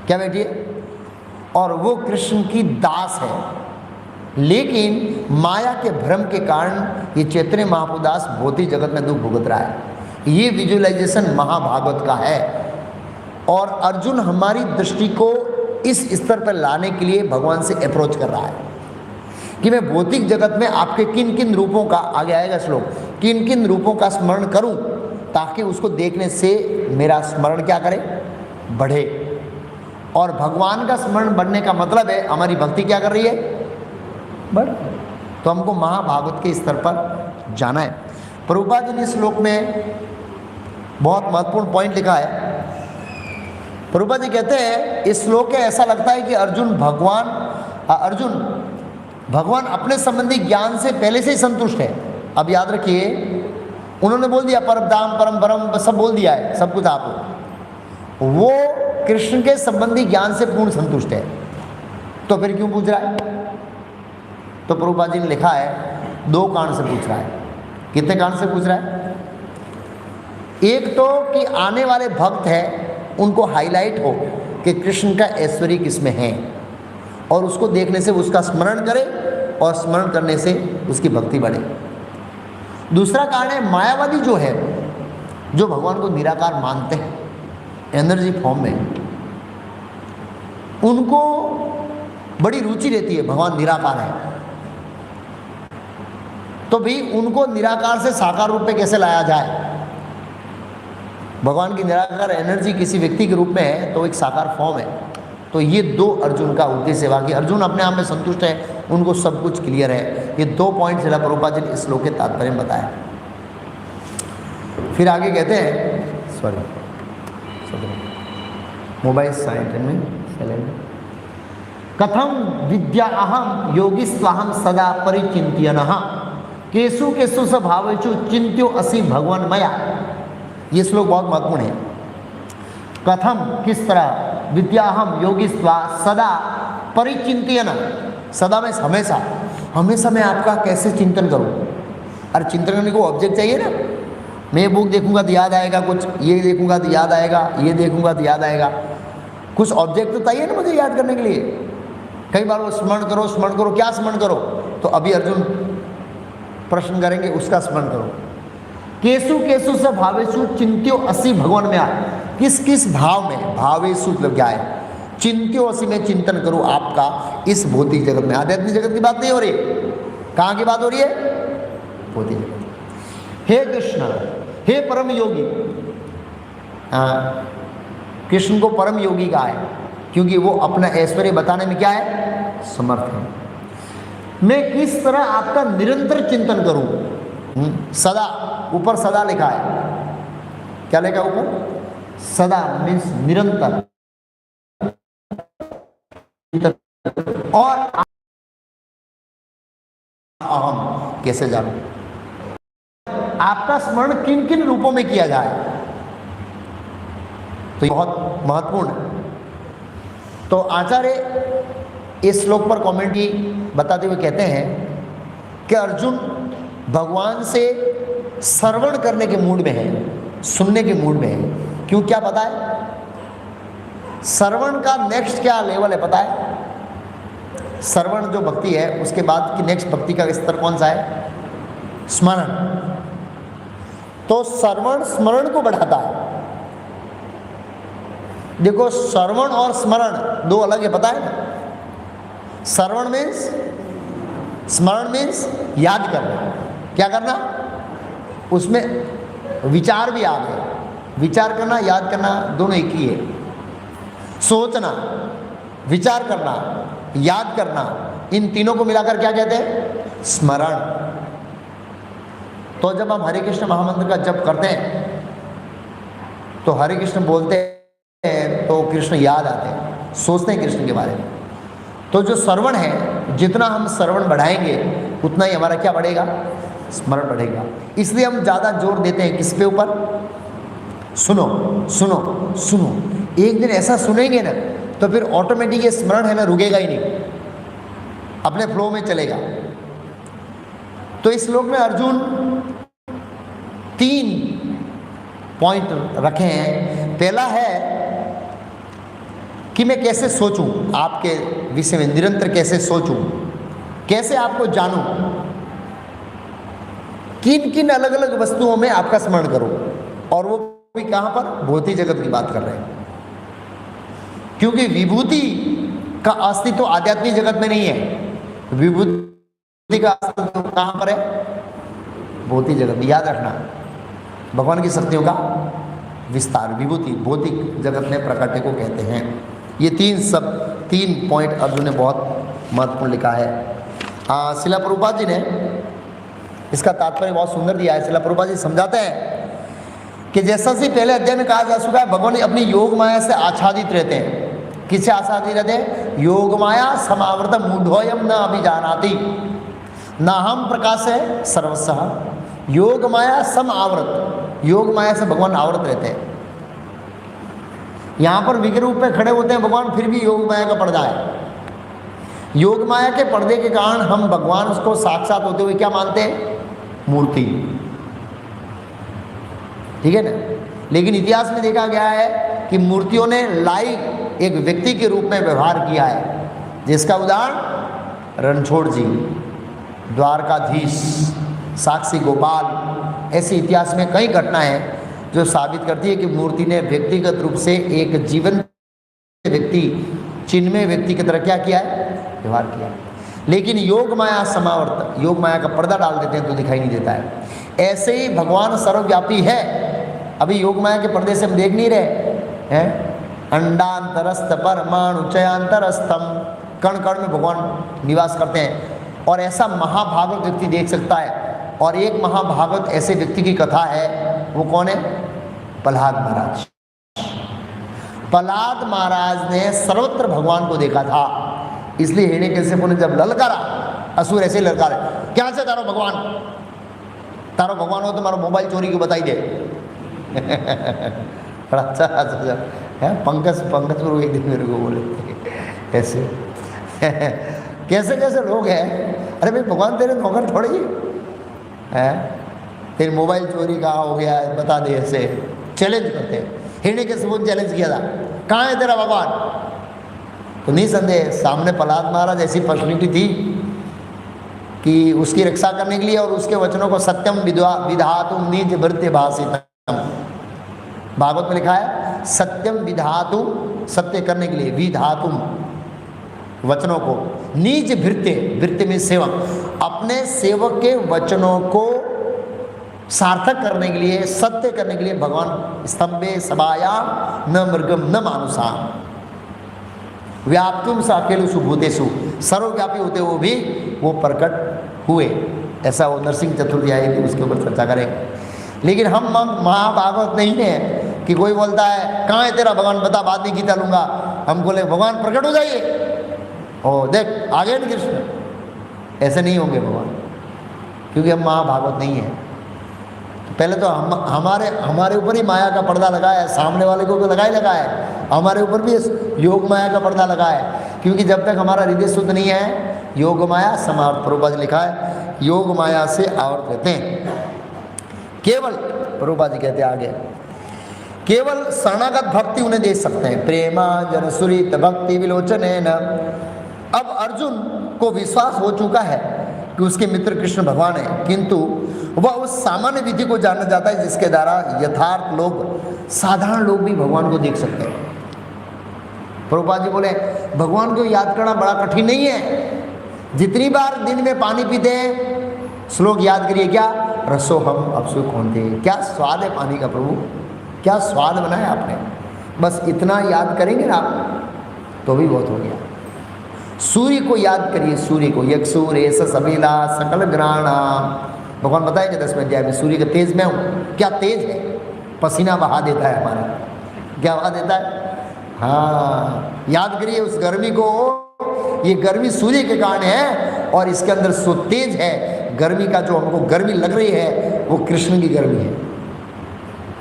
क्या बैठी है? और वो कृष्ण की दास है। लेकिन माया के भ्रम के कारण ये चैतन्य महाप्रभुदास भौतिक जगत में दुख भुगत रहा है। ये विजुअलाइजेशन महाभागवत का है। और अर्जुन हमारी दृष्टि को इस स्तर पर लाने के लिए भगवान से अप्रोच कर रहा है कि मैं भौतिक जगत में आपके किन किन रूपों का, आगे आएगा श्लोक, किन किन रूपों का स्मरण करूं ताकि उसको देखने से मेरा स्मरण क्या करे, बढ़े। और भगवान का स्मरण बढ़ने का मतलब है हमारी भक्ति क्या कर रही है, बढ़। तो हमको महाभागवत के स्तर पर जाना है। प्रभुपाद जी ने इस श्लोक में बहुत महत्वपूर्ण पॉइंट लिखा है। प्रभुपाद जी कहते हैं इस श्लोक में ऐसा लगता है कि अर्जुन भगवान अपने संबंधी ज्ञान से पहले से ही संतुष्ट है। अब याद रखिए, उन्होंने बोल दिया परम धाम परम परम, सब बोल दिया है, सब कुछ आपको। वो कृष्ण के संबंधी ज्ञान से पूर्ण संतुष्ट है, तो फिर क्यों पूछ रहा है? तो प्रभुपाद जी ने लिखा है 2 कारण से पूछ रहा है। कितने कारण से पूछ रहा है? एक तो कि आने वाले भक्त हैं उनको हाईलाइट हो कि कृष्ण का ऐश्वर्य किसमें है, और उसको देखने से उसका स्मरण करे और स्मरण करने से उसकी भक्ति बढ़े। दूसरा कारण है मायावादी जो है, जो भगवान को निराकार मानते हैं एनर्जी फॉर्म में, उनको बड़ी रुचि रहती है भगवान निराकार है, तो भी उनको निराकार से साकार रूप में कैसे लाया जाए। भगवान की निराकार एनर्जी किसी व्यक्ति के रूप में है तो एक साकार फॉर्म है। तो ये 2 अर्जुन का उद्देश्य है कि अर्जुन अपने आप में संतुष्ट है, उनको सब कुछ क्लियर है। ये 2 पॉइंट श्रील प्रभुपाद जी ने इस श्लोक के तात्पर्य में बताया। फिर आगे कहते हैं, सॉरी मोबाइल साइलेंट, कथम विद्या अहम योगी स्वाहम सदा परिचिंत्यन केशु केशु स भावेषु चिंत्यो असि भगवान मया। ये श्लोक बहुत महत्वपूर्ण है। कथम किस तरह, विद्याहम योगी स्वा सदा परिचिंत्यन, सदा में हमेशा मैं आपका कैसे चिंतन करूं। अरे चिंतन करने को ऑब्जेक्ट चाहिए ना। मैं ये बुक देखूंगा तो याद आएगा कुछ, ये देखूंगा तो याद आएगा, ये देखूंगा तो याद आएगा, कुछ ऑब्जेक्ट तो चाहिए ना मुझे याद करने के लिए। कई बार वो स्मरण करो, क्या स्मरण करो? तो अभी अर्जुन प्रश्न करेंगे, उसका स्मरण करो। केशु केशु से भावेशु चिंत्यो असि भगवान में आ, किस किस भाव में, भावेशु मतलब क्या है, चिंत्यो असि में चिंतन करूं आपका इस भौतिक जगत में। आध्यात्मिक जगत की बात नहीं हो रही, कहाँ की बात हो रही है? भौतिक जगत। हे कृष्ण, हे परम योगी, कृष्ण को परम योगी कहा है क्योंकि वो अपना ऐश्वर्य बताने में क्या है, समर्थ है। मैं किस तरह आपका निरंतर चिंतन करूं, सदा, ऊपर सदा लिखा है, क्या लिखा ऊपर? सदा मीन्स निरंतर। और अहम कैसे जानूं, आपका स्मरण किन किन रूपों में किया जाए, तो बहुत महत्वपूर्ण है। तो आचार्य इस श्लोक पर कमेंट्री बताते हुए कहते हैं कि अर्जुन भगवान से श्रवण करने के मूड में है, सुनने के मूड में है। क्यों, क्या पता है? श्रवण का नेक्स्ट क्या लेवल है पता है? श्रवण जो भक्ति है उसके बाद की नेक्स्ट भक्ति का स्तर कौन सा है? स्मरण। तो श्रवण स्मरण को बढ़ाता है। देखो श्रवण और स्मरण 2 अलग है, पता है ना? श्रवण मीन्स, स्मरण मीन्स याद करना। क्या करना? उसमें विचार भी आ गए। विचार करना, याद करना दोनों एक ही है। सोचना, विचार करना, याद करना, इन तीनों को मिलाकर क्या कहते हैं? स्मरण। तो जब हम हरे कृष्ण महामंत्र का जप करते हैं तो हरे कृष्ण बोलते हैं तो कृष्ण याद आते हैं, सोचते हैं कृष्ण के बारे में। तो जो श्रवण है, जितना हम श्रवण बढ़ाएंगे उतना ही हमारा क्या बढ़ेगा, स्मरण बढ़ेगा। इसलिए हम ज़्यादा जोर देते हैं किसके ऊपर, सुनो सुनो सुनो। एक दिन ऐसा सुनेंगे ना तो फिर ऑटोमेटिक ये स्मरण है ना रुकेगा ही नहीं, अपने फ्लो में चलेगा। तो इस श्लोक में अर्जुन 3 पॉइंट रखे हैं। पहला है कि मैं कैसे सोचूं, आपके विषय में निरंतर कैसे सोचूं, कैसे आपको जानूं, किन किन अलग अलग वस्तुओं में आपका स्मरण करूं, और वो भी कहां पर, भौतिक जगत की बात कर रहे हैं। क्योंकि विभूति का अस्तित्व आध्यात्मिक जगत में नहीं है, विभूति का अस्तित्व कहां पर है, भौतिक जगत में। याद रखना, भगवान की शक्तियों का विस्तार विभूति भौतिक जगत में प्रकट को कहते हैं। ये 3 पॉइंट अर्जुन ने बहुत महत्वपूर्ण लिखा है। शिला प्रभुपाद जी ने इसका तात्पर्य बहुत सुंदर दिया है। शिला प्रभुपाद जी समझाते हैं कि जैसा से पहले अध्याय में कहा जा चुका है, भगवान अपनी योग माया से आच्छादित रहते हैं। किससे आच्छादित रहते हैं, योग माया समावृत मूढ़ोयम न अभिजानाति न हम प्रकाश है सर्वस्व। योग माया सम आवृत, योग माया से भगवान आवृत रहते हैं। यहाँ पर विग्रह रूप में खड़े होते हैं भगवान, फिर भी योग माया का पर्दा है। योग माया के पर्दे के कारण हम भगवान उसको साक्षात होते हुए क्या मानते हैं, मूर्ति, ठीक है ना। लेकिन इतिहास में देखा गया है कि मूर्तियों ने लाइव एक व्यक्ति के रूप में व्यवहार किया है, जिसका उदाहरण रणछोड़ जी, द्वारकाधीश, साक्षी गोपाल, ऐसे इतिहास में कई घटनाएं हैं जो साबित करती है कि मूर्ति ने व्यक्तिगत रूप से एक जीवन व्यक्ति, चिन्मय व्यक्ति की तरह क्या किया है, व्यवहार किया। लेकिन योग माया समावर्त, योग माया का पर्दा डाल देते हैं तो दिखाई नहीं देता है। ऐसे ही भगवान सर्वव्यापी है। अभी योग माया के पर्दे से हम देख नहीं रहे हैं, अंडांतरस्थ परमाणु चयांतरस्थम, कण कण में भगवान निवास करते हैं। और ऐसा महाभागवत व्यक्ति देख सकता है। और एक महाभागवत ऐसे व्यक्ति की कथा है, वो कौन है, प्रहलाद महाराज। प्रहलाद महाराज ने सर्वत्र भगवान को देखा था, इसलिए हिरण्यकश्यप ने जब ललकारा, असुर ऐसे ललकारे, क्या से तारो भगवान, तारो भगवान हो तो तुम्हारा मोबाइल चोरी को बताई दे। अच्छा अच्छा है, पंकज गुरु एक दिन मेरे को बोले ऐसे कैसे कैसे लोग हैं। अरे भाई भगवान तेरे नौकर थोड़े ही है, तेरे मोबाइल चोरी कहाँ हो गया है बता दे, ऐसे चैलेंज करते हैं। हिरण्यकश्यप ने चैलेंज किया था, कहाँ है तेरा भगवान, तो निसंदेह सामने प्रहलाद महाराज ऐसी पर्सनैलिटी थी कि उसकी रक्षा करने के लिए और उसके वचनों को सत्यम विधातुम निज भृत्य भाषितम, भागवत में लिखा है सत्यम विधातुम, सत्य करने के लिए, विधातुम वचनों को, निज भृत्य, भृत्य में सेवक, अपने सेवक के वचनों को सार्थक करने के लिए, सत्य करने के लिए भगवान स्तंभे सभाया न मृगम न मानुषाम व्याप्तुम साकेलुषु भूतेषु, सर्वव्यापी होते हुए भी वो प्रकट हुए। ऐसा वो नरसिंह चतुर्थी आएगी, उसके ऊपर चर्चा करेंगे। लेकिन हम महाभागवत नहीं है कि कोई बोलता है कहाँ है तेरा भगवान बता, बाद में गीता लूंगा, हम बोले भगवान प्रकट हो जाइए, ओ देख आ गए ना कृष्ण, ऐसे नहीं होंगे भगवान, क्योंकि हम महाभागवत नहीं है। तो पहले तो हमारे ऊपर ही माया का पर्दा लगा है, सामने वाले को तो लगा ही लगा है, हमारे ऊपर भी योग माया का पर्दा लगा है। क्योंकि जब तक हमारा हृदय शुद्ध नहीं है, योग माया समावर्त, प्रभुपाद लिखा है योग माया से आवृत रहते हैं। केवल प्रभुपाद जी कहते हैं आगे, केवल शरणागत भक्ति उन्हें दे सकते हैं, प्रेमा जन सुरित भक्ति विलोचन है न। अब अर्जुन को विश्वास हो चुका है कि उसके मित्र कृष्ण भगवान है, किंतु वह उस सामान्य विधि को जानना चाहता है जिसके द्वारा यथार्थ लोग, साधारण लोग भी भगवान को देख सकते हैं। प्रभुपाद जी बोले भगवान को याद करना बड़ा कठिन नहीं है। जितनी बार दिन में पानी पीते हैं, श्लोक याद करिए, क्या रसो हम अब सुख होते, क्या स्वाद है पानी का प्रभु, क्या स्वाद बनाया आपने, बस इतना याद करेंगे ना तो भी बहुत हो गया। सूर्य को याद करिए, सूर्य को, यक सूर्य सबेला सकल ग्राणा भगवान बताएंगे 10वें अध्याय में, सूर्य का तेज मैं हूँ। क्या तेज है? पसीना बहा देता है हमारा। क्या बहा देता है? हाँ, याद करिए उस गर्मी को। ये गर्मी सूर्य के कारण है और इसके अंदर सो तेज है। गर्मी का जो हमको गर्मी लग रही है वो कृष्ण की गर्मी है।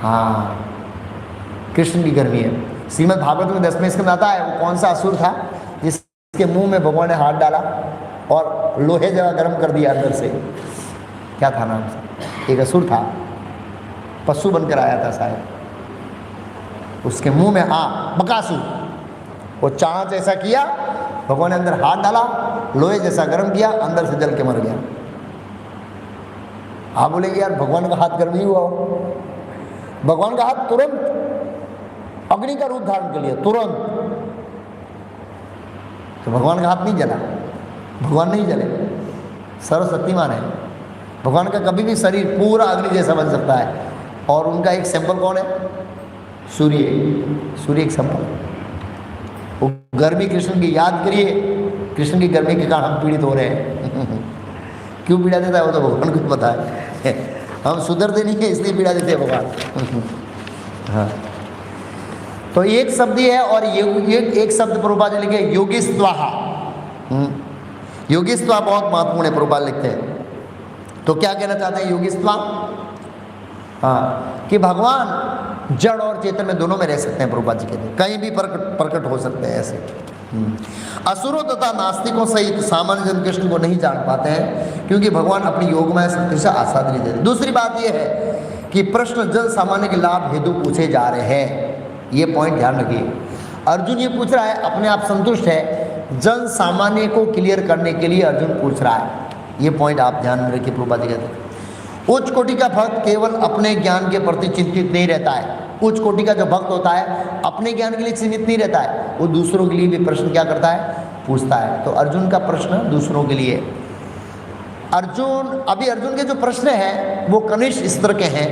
हाँ, कृष्ण की गर्मी है। श्रीमद् भागवत में 10वें स्कंद आता है, वो कौन सा असुर था जिसके मुंह में भगवान ने हाथ डाला और लोहे जगह गर्म कर दिया अंदर से? क्या था नाम? एक असुर था, पशु बनकर आया था शायद। उसके मुंह में बकासुर, वो चांच ऐसा किया, भगवान ने अंदर हाथ डाला, लोहे जैसा गर्म किया, अंदर से जल के मर गया। आप बोलेंगे यार भगवान का हाथ गर्म नहीं हुआ हो? भगवान का हाथ तुरंत अग्नि का रूप धारण कर लिया, तुरंत। तो भगवान का हाथ नहीं जला, भगवान नहीं जले, सर्वशक्तिमान है। भगवान का कभी भी शरीर पूरा अग्नि जैसा बन सकता है। और उनका एक सैंपल कौन है? सूर्य। सूर्य एक सैंपल। वो गर्मी कृष्ण की, याद करिए, कृष्ण की गर्मी के कारण हम पीड़ित हो रहे हैं। क्यों पीड़ा देता है वो तो भगवान को पता है। हम सुधरते नहीं है इसलिए पीड़ा देते हैं भगवान। हाँ, तो एक शब्द ही है। और ये एक शब्द प्रभुपाद जी लिखे योगिस्त्वाहा। योगिस्त्वा बहुत महत्वपूर्ण है, प्रभुपाद लिखते हैं। तो क्या कहना चाहते हैं योगिस्त्वा? हाँ, कि भगवान जड़ और चेतन में दोनों में रह सकते हैं। प्रभुपाद जी कहते हैं कहीं भी प्रकट हो सकते हैं ऐसे। असुरों तथा नास्तिकों सहित सामान्य जन कृष्ण को नहीं जान पाते हैं क्योंकि भगवान अपनी योगमय शक्ति से आसाद नहीं देते। दूसरी बात यह है कि प्रश्न जन सामान्य के लाभ हेतु पूछे जा रहे हैं। ये पॉइंट ध्यान रखिए। अर्जुन ये पूछ रहा है, अपने आप संतुष्ट है, जन सामान्य को क्लियर करने के लिए अर्जुन पूछ रहा है। ये पॉइंट आप ध्यान में रखिए। प्रभुपाद जी कहते हैं उच्च कोटि का भक्त केवल अपने ज्ञान के प्रति चिंतित नहीं रहता है। उच्च कोटि का जो भक्त होता है अपने ज्ञान के लिए सीमित नहीं रहता है, वो दूसरों के लिए भी प्रश्न क्या करता है? पूछता है। तो अर्जुन का प्रश्न दूसरों के लिए। अर्जुन के जो प्रश्न हैं वो कनिष्ठ स्तर के हैं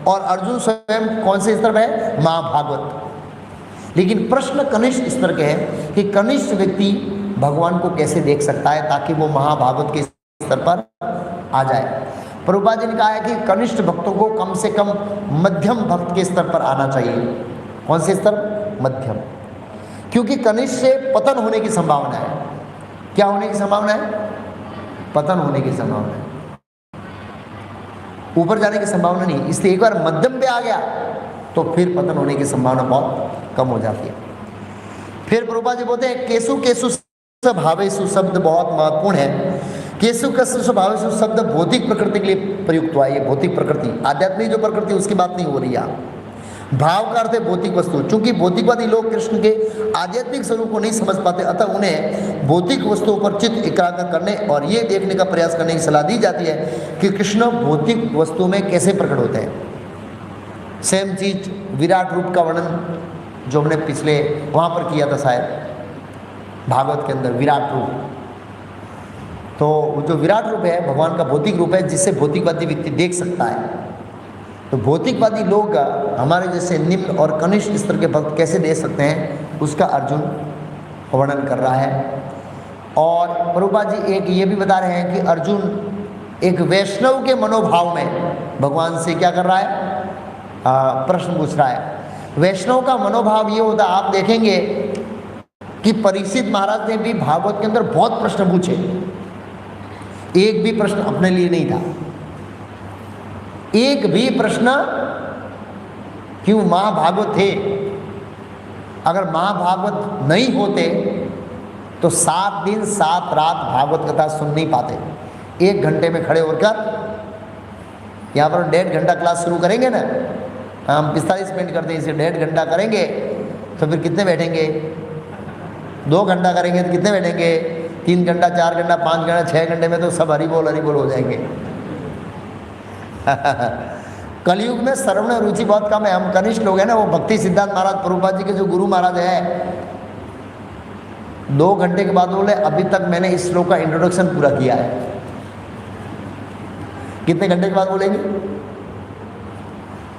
और अर्जुन स्वयं कौन से स्तर पर है? महाभागवत। लेकिन प्रश्न कनिष्ठ स्तर के हैं कि कनिष्ठ व्यक्ति भगवान को कैसे देख सकता है ताकि वो महाभागवत के स्तर पर आ जाए। प्रभुपाद जी ने कहा है कि कनिष्ठ भक्तों को कम से कम मध्यम भक्त के स्तर पर आना चाहिए। कौन से स्तर? मध्यम। क्योंकि कनिष्ठ से पतन होने की संभावना है। क्या होने की संभावना है? पतन होने की संभावना है, ऊपर जाने की संभावना नहीं। इसलिए एक बार मध्यम पे आ गया तो फिर पतन होने की संभावना बहुत कम हो जाती है। फिर प्रभुपाद जी बोलते हैं केसु केसु स्वभावेषु शब्द बहुत महत्वपूर्ण है। केसु केसु स्वभावेषु शब्द भौतिक प्रकृति के लिए प्रयुक्त हुआ है। ये भौतिक प्रकृति, आध्यात्मिक जो प्रकृति उसकी बात नहीं हो रही है। भाव का अर्थ है भौतिक वस्तु। चूंकि भौतिकवादी लोग कृष्ण के आध्यात्मिक स्वरूप को नहीं समझ पाते, अतः उन्हें भौतिक वस्तुओं पर चित्त एकाग्र करने और ये देखने का प्रयास करने की सलाह दी जाती है कि कृष्ण भौतिक वस्तुओं में कैसे प्रकट होते हैं। सेम चीज विराट रूप का वर्णन जो हमने पिछले वहाँ पर किया था शायद भागवत के अंदर, विराट रूप। तो जो विराट रूप है भगवान का भौतिक रूप है जिससे भौतिकवादी व्यक्ति देख सकता है। तो भौतिकवादी लोग हमारे जैसे निम्न और कनिष्ठ स्तर के भक्त कैसे देख सकते हैं उसका अर्जुन वर्णन कर रहा है। और प्रभुपाद जी एक ये भी बता रहे हैं कि अर्जुन एक वैष्णव के मनोभाव में भगवान से क्या कर रहा है? प्रश्न पूछ रहा है। वैष्णव का मनोभाव ये होता है, आप देखेंगे कि परीक्षित महाराज ने भी भागवत के अंदर बहुत प्रश्न पूछे, एक भी प्रश्न अपने लिए नहीं था। एक भी प्रश्न, क्यों? महाभागवत थे। अगर महाभागवत नहीं होते तो 7 दिन 7 रात भागवत कथा सुन नहीं पाते। 1 घंटे में खड़े होकर यहाँ पर 1.5 घंटा क्लास शुरू करेंगे ना, हम 45 मिनट करते हैं, इसे 1.5 घंटा करेंगे तो फिर कितने बैठेंगे? 2 घंटा करेंगे तो कितने बैठेंगे? 3 घंटा, 4 घंटा, 5 घंटा, 6 घंटे में तो सब हरि बोल हो जाएंगे। कलयुग में श्रवण रुचि बहुत कम है। हम कनिष्ठ लोग हैं ना, वो भक्ति सिद्धांत महाराज प्रभुपाद जी के जो गुरु महाराज है, 2 घंटे के बाद बोले अभी तक मैंने इस श्लोक का इंट्रोडक्शन पूरा किया है। कितने घंटे के बाद बोलेंगे?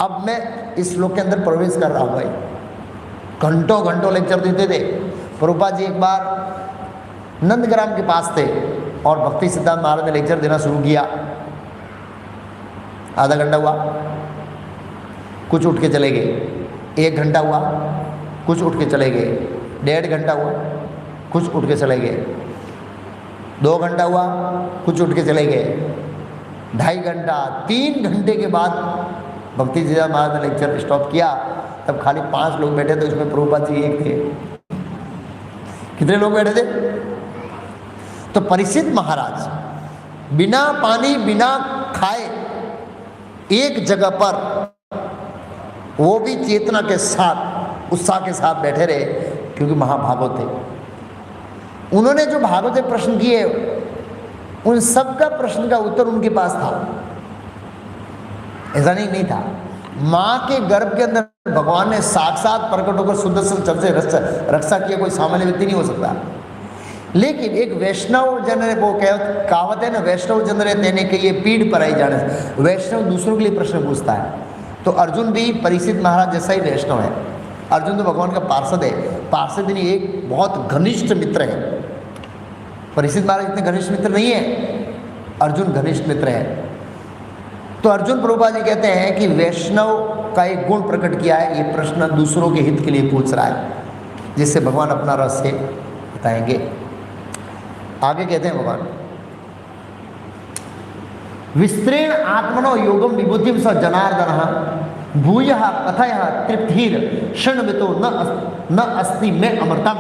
अब मैं इस श्लोक के अंदर प्रवेश कर रहा हूँ भाई। घंटों घंटों लेक्चर देते थे। प्रभुपाद जी एक बार नंदग्राम के पास थे और भक्ति सिद्धांत महाराज ने लेक्चर देना शुरू किया। आधा घंटा हुआ, कुछ उठ के चले गए। 1 घंटा हुआ, कुछ उठ के चले गए। 1.5 घंटा हुआ, कुछ उठ के चले गए। 2 घंटा हुआ, कुछ उठ के चले गए। 2.5 घंटा, 3 घंटे के बाद भक्ति सिद्धांत महाराज ने लेक्चर स्टॉप किया। तब खाली 5 लोग बैठे थे, उसमें प्रभुपाद जी एक थे। कितने लोग बैठे थे? तो परीक्षित महाराज बिना पानी बिना खाए एक जगह पर, वो भी चेतना के साथ, उत्साह के साथ बैठे रहे, क्योंकि महाभागवत थे। उन्होंने जो भागवत प्रश्न किए, उन सब का प्रश्न का उत्तर उनके पास था। ऐसा नहीं था। मां के गर्भ के अंदर भगवान ने साक्षात प्रकट होकर सुदर्शन चक्र से रक्षा किया, कोई सामान्य व्यक्ति नहीं हो सकता। लेकिन एक वैष्णव जन, वो कहावत है ना, वैष्णव जन तेने के ये पीढ़ पर आई जाने। वैष्णव दूसरों के लिए प्रश्न पूछता है। तो अर्जुन भी परीक्षित महाराज जैसा ही वैष्णव है। अर्जुन तो भगवान का पार्षद है। पार्षद नहीं, एक बहुत घनिष्ठ मित्र है। परीक्षित महाराज इतने घनिष्ठ मित्र नहीं है, अर्जुन घनिष्ठ मित्र है। तो अर्जुन प्रभुपाद जी कहते हैं कि वैष्णव का एक गुण प्रकट किया है, ये प्रश्न दूसरों के हित के लिए पूछ रहा है, जिससे भगवान अपना रहस्य बताएंगे। आगे कहते हैं भगवान, विस्तृण आत्मनो योगम विबुद्धिम स जनार्दन भूयः कथयः तृप्तिर् शृण्वतो न अस्ति में अमृतम।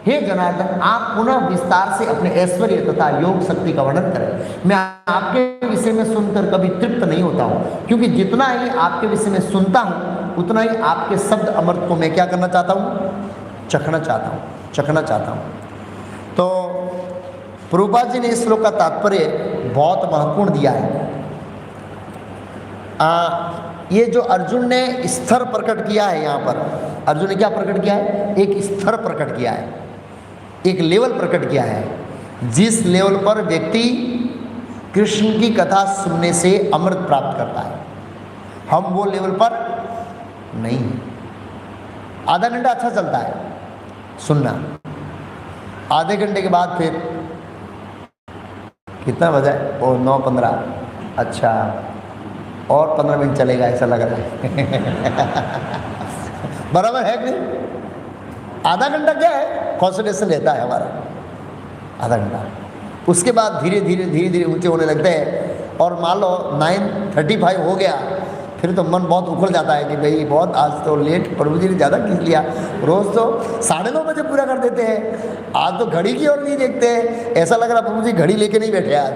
हे जनार्दन, आप पुनः विस्तार से अपने ऐश्वर्य तथा योग शक्ति का वर्णन करें। मैं आपके विषय में सुनकर कभी तृप्त नहीं होता हूँ, क्योंकि जितना ही आपके विषय में सुनता हूँ, उतना ही आपके शब्द अमृत को मैं क्या करना चाहता हूँ? चखना चाहता हूँ। तो प्रभुपाद जी ने इस श्लोक का तात्पर्य बहुत महत्वपूर्ण दिया है। ये जो अर्जुन ने स्तर प्रकट किया है, यहाँ पर अर्जुन ने क्या प्रकट किया है? एक स्तर प्रकट किया है, एक लेवल प्रकट किया है, जिस लेवल पर व्यक्ति कृष्ण की कथा सुनने से अमृत प्राप्त करता है। हम वो लेवल पर नहीं है। आधा घंटा अच्छा चलता है सुनना, आधे घंटे के बाद फिर कितना बजा है? ओ 9:15। अच्छा, और 15 मिनट चलेगा ऐसा लग रहा है। बराबर है कि नहीं? आधा घंटा क्या है? कॉन्सेंट्रेशन रहता है हमारा आधा घंटा। उसके बाद धीरे धीरे ऊंचे होने लगते हैं। और मान लो 9:35 हो गया, फिर तो मन बहुत उखड़ जाता है कि भाई बहुत आज तो लेट, प्रभु जी ने ज़्यादा खींच लिया। रोज़ तो 9:30 बजे पूरा कर देते हैं, आज तो घड़ी की ओर नहीं देखते हैं। ऐसा लग रहा प्रभु जी घड़ी लेके नहीं बैठे आज।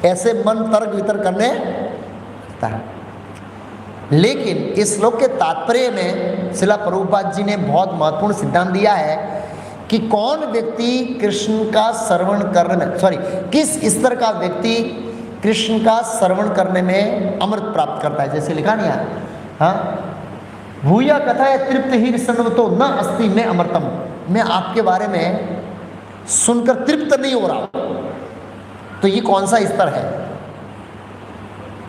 ऐसे मन तर्क वितर्क करने लगता है। लेकिन इस श्लोक के तात्पर्य में श्रील प्रभुपाद जी ने बहुत महत्वपूर्ण सिद्धांत दिया है कि कौन व्यक्ति कृष्ण का श्रवण करने में, किस स्तर का व्यक्ति कृष्ण का श्रवण करने में अमृत प्राप्त करता है। जैसे लिखा नहीं है, हाँ, भूया कथा है तृप्त ही सन्वतो न अस्ति में अमृतम। मैं आपके बारे में सुनकर तृप्त नहीं हो रहा। तो ये कौन सा स्तर है?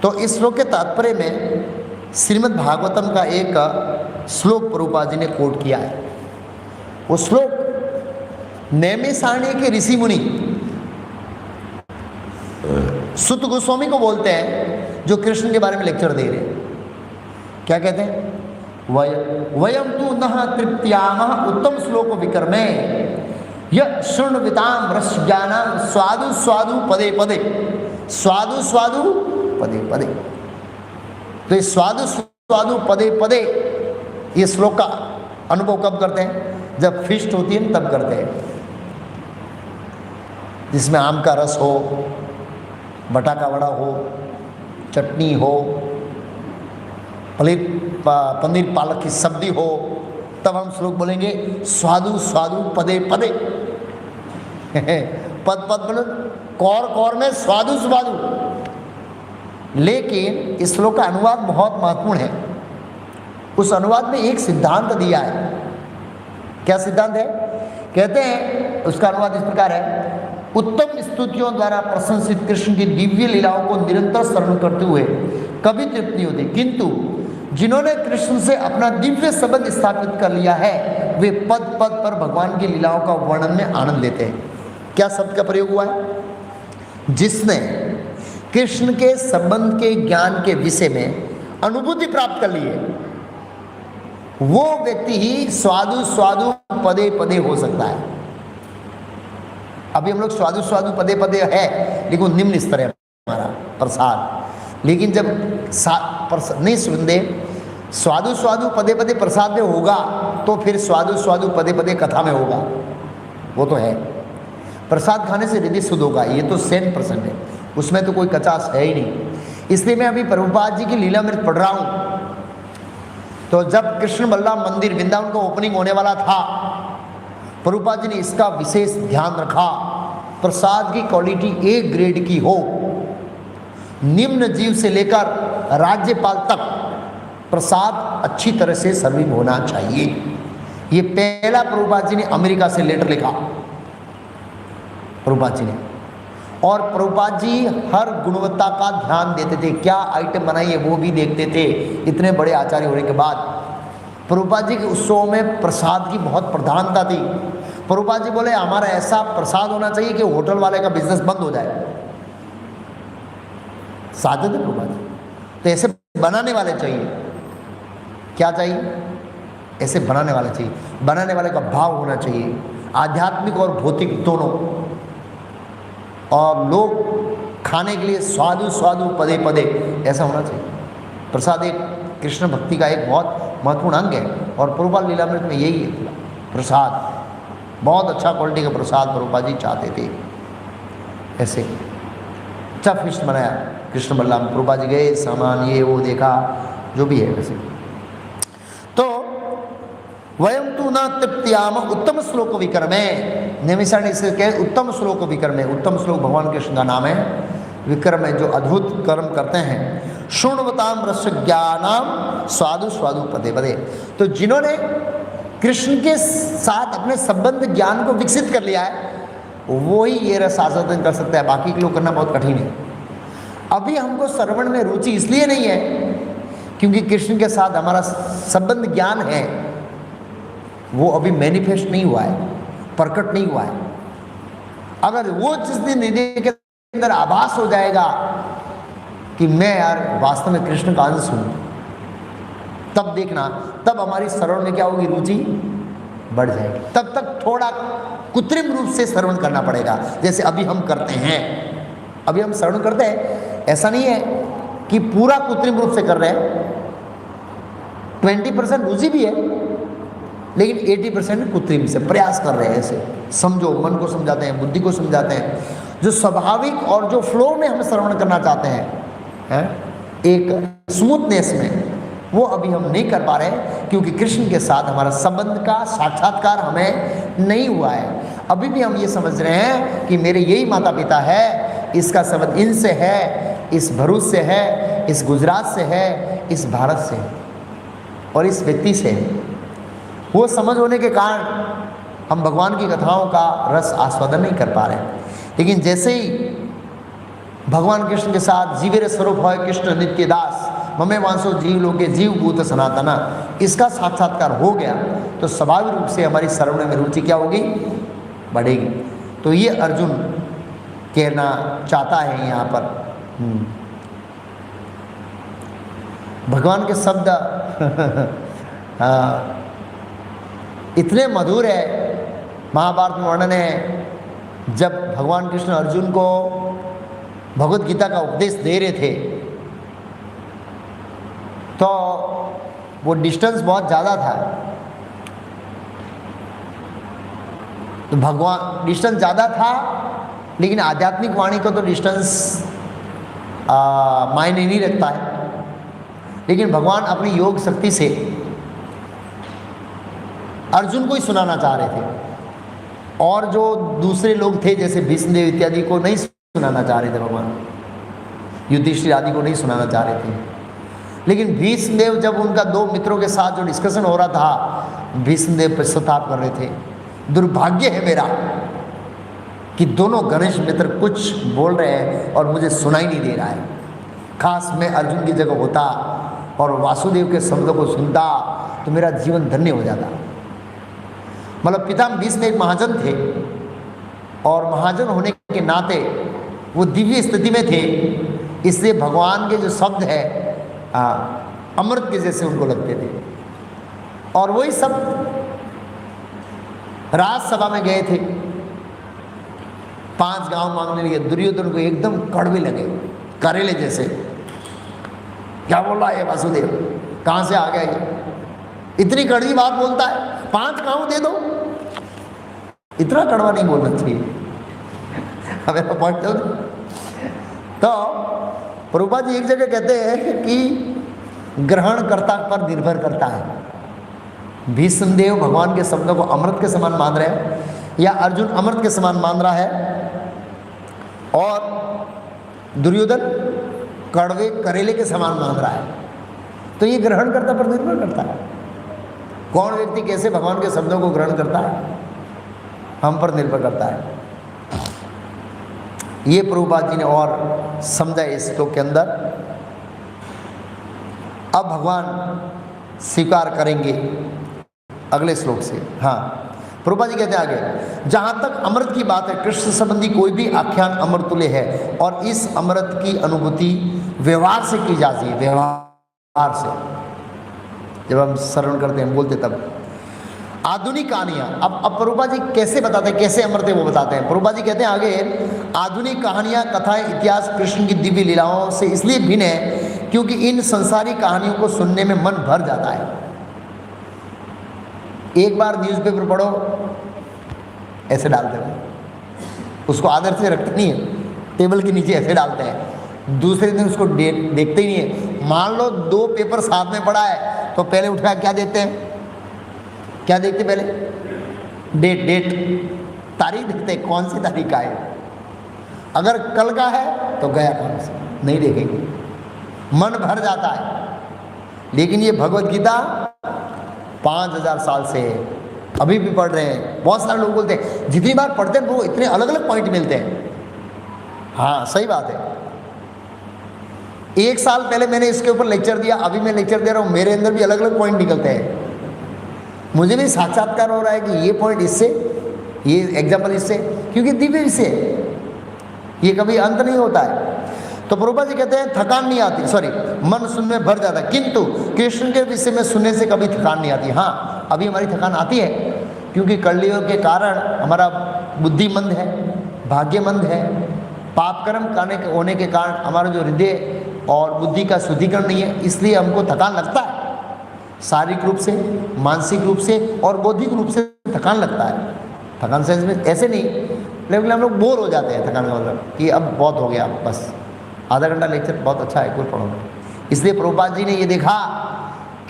तो इस श्लोक के तात्पर्य में श्रीमद् भागवतम का एक श्लोक प्रभुपाद जी ने कोट किया है। वो श्लोक नैमिषारण्य के ऋषि मुनि सुत गोस्वामी को बोलते हैं, जो कृष्ण के बारे में लेक्चर दे रहे हैं। क्या कहते हैं? वयम तु नः तृप्त्यामः उत्तम श्लोक विक्रमे यः शृण्वताम रसज्ञानाम स्वादु स्वादु पदे पदे, स्वादु स्वादु पदे पदे। तो ये स्वादु स्वादु पदे पदे, ये श्लोक का अनुभव कब करते हैं? जब फीस्ट होती है तब करते हैं, जिसमें आम का रस हो, बटा का वड़ा हो, चटनी हो, पनीर पालक की सब्जी हो, तब हम श्लोक बोलेंगे स्वादु स्वादु पदे पदे। पद पद बोलो, कौर कौर में स्वादु स्वादु। लेकिन इस श्लोक का अनुवाद बहुत महत्वपूर्ण है। उस अनुवाद में एक सिद्धांत दिया है। क्या सिद्धांत है? कहते हैं, उसका अनुवाद इस प्रकार है, उत्तम स्तुतियों द्वारा प्रशंसित कृष्ण की दिव्य लीलाओं को निरंतर स्मरण करते हुए कभी तृप्त नहीं होती, किंतु जिन्होंने कृष्ण से अपना दिव्य संबंध स्थापित कर लिया है, वे पद पद पर भगवान की लीलाओं का वर्णन में आनंद लेते हैं। क्या शब्द का प्रयोग हुआ है? जिसने कृष्ण के संबंध के ज्ञान के विषय में अनुभूति प्राप्त कर ली है, वो व्यक्ति ही स्वादु स्वादु पदे पदे हो सकता है। अभी हम लोग स्वादु स्वादु पदे पदे है, लेकिन निम्न स्तर है हमारा प्रसाद। लेकिन जब नहीं सुनते स्वादु स्वादु पदे पदे प्रसाद में होगा, तो फिर स्वादु स्वादु पदे पदे कथा में होगा। वो तो है, प्रसाद खाने से हृदय शुद्ध होगा, ये तो 100% है, उसमें तो कोई कचास है ही नहीं। इसलिए मैं अभी प्रभुपाद जी की लीलामृत पढ़ रहा हूँ। तो जब कृष्ण बलराम मंदिर वृंदावन का ओपनिंग होने वाला था, प्रभुपाद जी ने इसका विशेष ध्यान रखा, प्रसाद की क्वालिटी A ग्रेड की हो, निम्न जीव से लेकर राज्यपाल तक प्रसाद अच्छी तरह से सर्विंग होना चाहिए। ये पहला प्रभुपाद जी ने अमेरिका से लेटर लिखा, प्रभुपाद जी ने। और प्रभुपाद जी हर गुणवत्ता का ध्यान देते थे, क्या आइटम बनाइए वो भी देखते थे। इतने बड़े आचार्य होने के बाद प्रभुपाद जी के उत्सवों में प्रसाद की बहुत प्रधानता थी। प्रभुपाद जी बोले हमारा ऐसा प्रसाद होना चाहिए कि होटल वाले का बिजनेस बंद हो जाए। साधे थे प्रभुपाद जी, तो ऐसे बनाने वाले चाहिए। क्या चाहिए? ऐसे बनाने वाले चाहिए, बनाने वाले का भाव होना चाहिए, आध्यात्मिक और भौतिक दोनों। और लोग खाने के लिए स्वादु स्वादु पदे पदे ऐसा होना चाहिए। प्रसाद एक कृष्ण भक्ति का एक बहुत महत्वपूर्ण अंग है, और प्रभुपाद लीलामृत में यही है। प्रसाद बहुत अच्छा क्वालिटी का प्रसाद प्रभुपाद जी चाहते थे। ऐसे अच्छा फिस्ट बनाया कृष्ण बलराम, प्रभुपाद जी गए, सामान ये वो देखा, जो भी है वैसे। तो वयम तु न तृप्त्याम उत्तम श्लोक विक्रमे, निमिषण इसे कहे उत्तम श्लोक विक्रमे। उत्तम श्लोक भगवान कृष्ण का नाम है। विक्रम है जो अद्भुत कर्म करते हैं। शृण्वताम रस ज्ञानाम स्वादु स्वादु पदे पदे। तो जिन्होंने कृष्ण के साथ अपने संबंध ज्ञान को विकसित कर लिया है, वो ही ये रस आस्वादन कर सकता है, बाकी के लोग करना बहुत कठिन है। अभी हमको श्रवण में रुचि इसलिए नहीं है क्योंकि कृष्ण के साथ हमारा संबंध ज्ञान है, वो अभी मैनिफेस्ट नहीं हुआ है, प्रकट नहीं हुआ है। अगर वो जिस दिन हृदय के अंदर आभास हो जाएगा कि मैं यार वास्तव में कृष्ण का अंश हूं, तब देखना, तब हमारी श्रवण में क्या होगी, रुचि बढ़ जाएगी। तब तक थोड़ा कृत्रिम रूप से श्रवण करना पड़ेगा, जैसे अभी हम करते हैं। अभी हम श्रवण करते हैं, ऐसा नहीं है कि पूरा कृत्रिम रूप से कर रहे हैं। 20% रुचि भी है, लेकिन 80% कृत्रिम से प्रयास कर रहे हैं। ऐसे समझो, मन को समझाते हैं, बुद्धि को समझाते हैं। जो स्वाभाविक और जो फ्लो में हम श्रवण करना चाहते हैं, एक स्मूथनेस में, वो अभी हम नहीं कर पा रहे हैं क्योंकि कृष्ण के साथ हमारा संबंध का साक्षात्कार हमें नहीं हुआ है। अभी भी हम ये समझ रहे हैं कि मेरे यही माता पिता है, इसका संबंध इनसे है, इस भरूच से है, इस गुजरात से है, इस भारत से है और इस व्यक्ति से है। वो समझ होने के कारण हम भगवान की कथाओं का रस आस्वादन नहीं कर पा रहे हैं। लेकिन जैसे ही भगवान कृष्ण के साथ जीवेर स्वरूप है कृष्ण नित्य दास ममे वांसो जीव लोके जीव भूत सनातना, इसका साक्षात्कार हो गया तो स्वाभाविक रूप से हमारी श्रवण में रुचि क्या होगी, बढ़ेगी। तो ये अर्जुन कहना चाहता है यहाँ पर। भगवान के शब्द इतने मधुर है, महाभारत में वर्णन है। जब भगवान कृष्ण अर्जुन को भगवत गीता का उपदेश दे रहे थे तो वो डिस्टेंस बहुत ज़्यादा था। तो भगवान डिस्टेंस ज़्यादा था, लेकिन आध्यात्मिक वाणी को तो डिस्टेंस मायने नहीं रखता है। लेकिन भगवान अपनी योग शक्ति से अर्जुन को ही सुनाना चाह रहे थे, और जो दूसरे लोग थे जैसे भीष्मदेव इत्यादि को नहीं सुनाना चाह रहे थे। भगवान युधिष्ठिर आदि को नहीं सुनाना चाह रहे थे। लेकिन भीष्मदेव, जब उनका दो मित्रों के साथ जो डिस्कशन हो रहा था, भीष्मदेव पश्चाताप कर रहे थे। दुर्भाग्य है मेरा कि दोनों गणेश मित्र कुछ बोल रहे हैं और मुझे सुनाई नहीं दे रहा है। खास मैं अर्जुन की जगह होता और वासुदेव के शब्दों को सुनता तो मेरा जीवन धन्य हो जाता। मतलब पितामह भीष्म एक महाजन थे, और महाजन होने के नाते वो दिव्य स्थिति में थे इसलिए भगवान के जो शब्द है अमृत के जैसे उनको लगते थे। और वही सब राजसभा में गए थे, 5 गांव मांगने लगे। दुर्योधन को एकदम कड़वे लगे, करेले जैसे। क्या बोल रहा है वासुदेव, कहाँ से आ गया ये, इतनी कड़वी बात बोलता है, 5 गांव दे दो। इतना कड़वा नहीं बोलना चाहिए। मेरा पॉइंट तो प्रभुपाद जी एक जगह कहते हैं कि ग्रहणकर्ता पर निर्भर करता है। भीष्मदेव भगवान के शब्दों को अमृत के समान मान रहे हैं, या अर्जुन अमृत के समान मान रहा है, और दुर्योधन कड़वे करेले के समान मान रहा है। तो ये ग्रहणकर्ता पर निर्भर करता है, कौन व्यक्ति कैसे भगवान के शब्दों को ग्रहण करता है, हम पर निर्भर करता है। ये प्रभुपाद जी ने और समझा इस श्लोक के अंदर। अब भगवान स्वीकार करेंगे अगले श्लोक से। हाँ, प्रभुपाद जी कहते हैं आगे, जहां तक अमृत की बात है, कृष्ण संबंधी कोई भी आख्यान अमृत तुल्य है, और इस अमृत की अनुभूति व्यवहार से की जाती है। व्यवहार से जब हम श्रवण करते हैं, बोलते तब। आधुनिक कहानियां, अब प्रभुपाद जी कैसे बताते हैं, कैसे अमृत है वो बताते हैं। प्रभुपाद जी कहते हैं आगे, आधुनिक कहानियां, कथाएं, इतिहास कृष्ण की दिव्य लीलाओं से इसलिए भिन्न है क्योंकि इन संसारी कहानियों को सुनने में मन भर जाता है। एक बार न्यूज़पेपर पढ़ो, ऐसे डालते हैं, उसको आदर से रखते नहीं है, टेबल के नीचे ऐसे डालते हैं। दूसरे दिन उसको देखते ही नहीं है। मान लो 2 पेपर साथ में पड़ा है, तो पहले उठा क्या देते हैं, क्या देखते पहले, डेट, तारीख देखते हैं, कौन सी तारीख का है। अगर कल का है तो गया कौन से, नहीं देखेंगे, मन भर जाता है। लेकिन ये भगवत गीता 5000 साल से अभी भी पढ़ रहे हैं। बहुत सारे लोग बोलते हैं जितनी बार पढ़ते हैं वो इतने अलग अलग पॉइंट मिलते हैं। हाँ, सही बात है। 1 साल पहले मैंने इसके ऊपर लेक्चर दिया, अभी मैं लेक्चर दे रहा हूँ, मेरे अंदर भी अलग अलग पॉइंट निकलते हैं। मुझे भी साक्षात्कार हो रहा है कि ये पॉइंट इससे, ये एग्जाम्पल इससे, क्योंकि दिव्य विषय, ये कभी अंत नहीं होता है। तो प्रभुपाद जी कहते हैं थकान नहीं आती, सॉरी, मन सुनने भर जाता है, किंतु कृष्ण के विषय में सुनने से कभी थकान नहीं आती। हाँ, अभी हमारी थकान आती है, क्योंकि कलयुग के कारण हमारा बुद्धि मंद है, भाग्य मंद है, पाप कर्म करने के होने के कारण हमारा जो हृदय और बुद्धि का शुद्धिकरण नहीं है, इसलिए हमको थकान लगता है। शारीरिक रूप से, मानसिक रूप से और बौद्धिक रूप से थकान लगता है। थकान सेंस में ऐसे नहीं, लेकिन हम लोग बोर हो जाते हैं। थकान का मतलब कि अब बहुत हो गया, बस आधा घंटा लेक्चर बहुत अच्छा है, कोई प्रॉब्लम नहीं। इसलिए प्रभुपाद जी ने ये देखा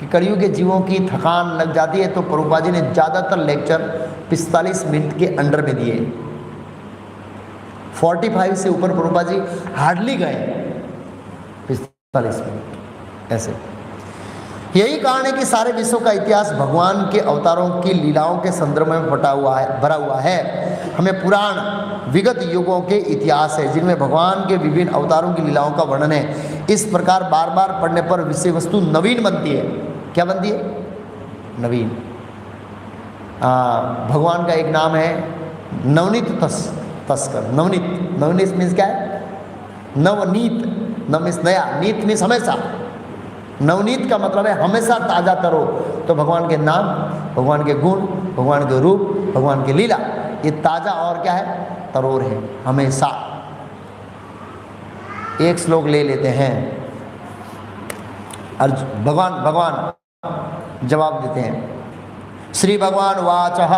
कि कलयुग के जीवों की थकान लग जाती है, तो प्रभुपाद जी ने ज़्यादातर लेक्चर 45 मिनट के अंडर में दिए। 45 से ऊपर प्रभुपाद जी हार्डली गए, 45 मिनट ऐसे। यही कारण है कि सारे विश्व का इतिहास भगवान के अवतारों की लीलाओं के संदर्भ में भरा हुआ है। हमें पुराण विगत युगों के इतिहास है जिनमें भगवान के विभिन्न अवतारों की लीलाओं का वर्णन है। इस प्रकार बार बार पढ़ने पर विषय वस्तु नवीन बनती है। क्या बनती है? नवीन। भगवान का एक नाम है नवनीत तस्कर। नवनीत मीन्स क्या है? नवनीत, नव मीन्स नया, नीत मीन्स हमेशा। नवनीत का मतलब है हमेशा ताजा तरो। तो भगवान के नाम, भगवान के गुण, भगवान के रूप, भगवान की लीला, ये ताजा और क्या है? तरोर है, हमेशा। एक श्लोक ले लेते हैं। भगवान जवाब देते हैं। श्री भगवान वाचः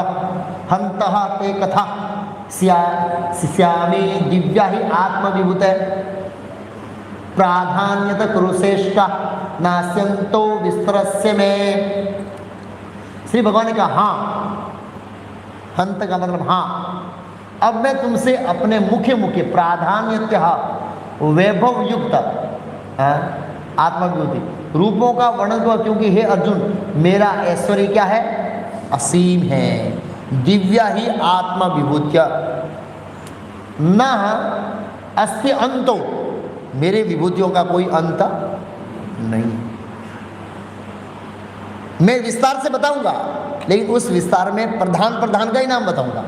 हन्तः ते कथा शिष्यामि दिव्या ही आत्मविभूत प्राधान्यत कुरुश्रेष्ठा नास्यंतो विस्तरस्य में। श्री भगवान ने कहा हाँ, हंत का मतलब हाँ, अब मैं तुमसे अपने मुख्य प्राधान्यतः वैभव युक्त आत्मविभूति रूपों का वर्णन हुआ, क्योंकि हे अर्जुन मेरा ऐश्वर्य क्या है? असीम है। दिव्या ही आत्मविभूत्य न अस्ति अंतो, मेरे विभूतियों का कोई अंत नहीं। मैं विस्तार से बताऊंगा, लेकिन उस विस्तार में प्रधान का ही नाम बताऊंगा।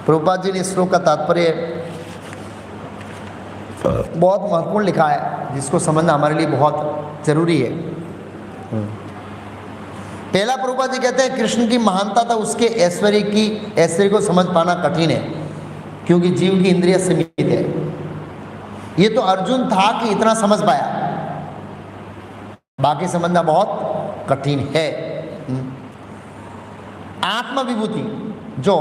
प्रभुपाद जी ने श्लोक का तात्पर्य बहुत महत्वपूर्ण लिखा है, जिसको समझना हमारे लिए बहुत जरूरी है। पहला प्रभुपाद जी कहते हैं कृष्ण की महानता था उसके ऐश्वर्य को समझ पाना कठिन है, क्योंकि जीव की इंद्रिय सीमित है। ये तो अर्जुन था कि इतना समझ पाया, बाकी समझना बहुत कठिन है। आत्मा विभूति जो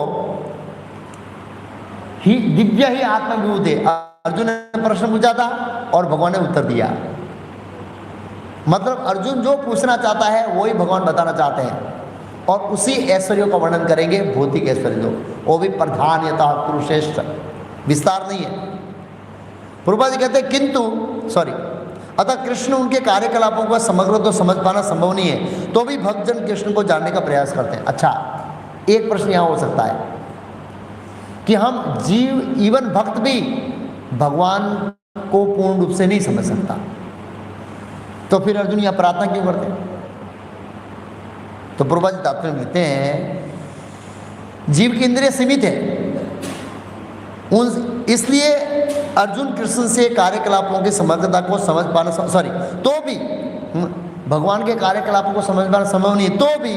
ही दिव्य ही आत्मा विभूति, अर्जुन ने प्रश्न पूछा था और भगवान ने उत्तर दिया। मतलब अर्जुन जो पूछना चाहता है वही भगवान बताना चाहते हैं, और उसी ऐश्वर्य का वर्णन करेंगे, भौतिक ऐश्वर्य जो वो भी प्रधान यथा पुरुषेष्ठ, विस्तार नहीं है। प्रभुपाद जी कहते हैं किंतु अतः कृष्ण उनके कार्यकलापों का समग्र तो समझ पाना संभव नहीं है, तो भी भक्तजन कृष्ण को जानने का प्रयास करते हैं। अच्छा, एक प्रश्न यहाँ हो सकता है कि हम जीव, इवन भक्त भी भगवान को पूर्ण रूप से नहीं समझ सकता, तो फिर अर्जुन यह प्रार्थना क्यों करते हैं? तो प्रभुपाद जी तात्पर्य में लिखते हैं जीव की इंद्रिय सीमित है, इसलिए अर्जुन कृष्ण से कार्यकलापों की समग्रता को समझ पाना तो भी भगवान के कार्यकलापों को समझ पाना संभव नहीं, तो भी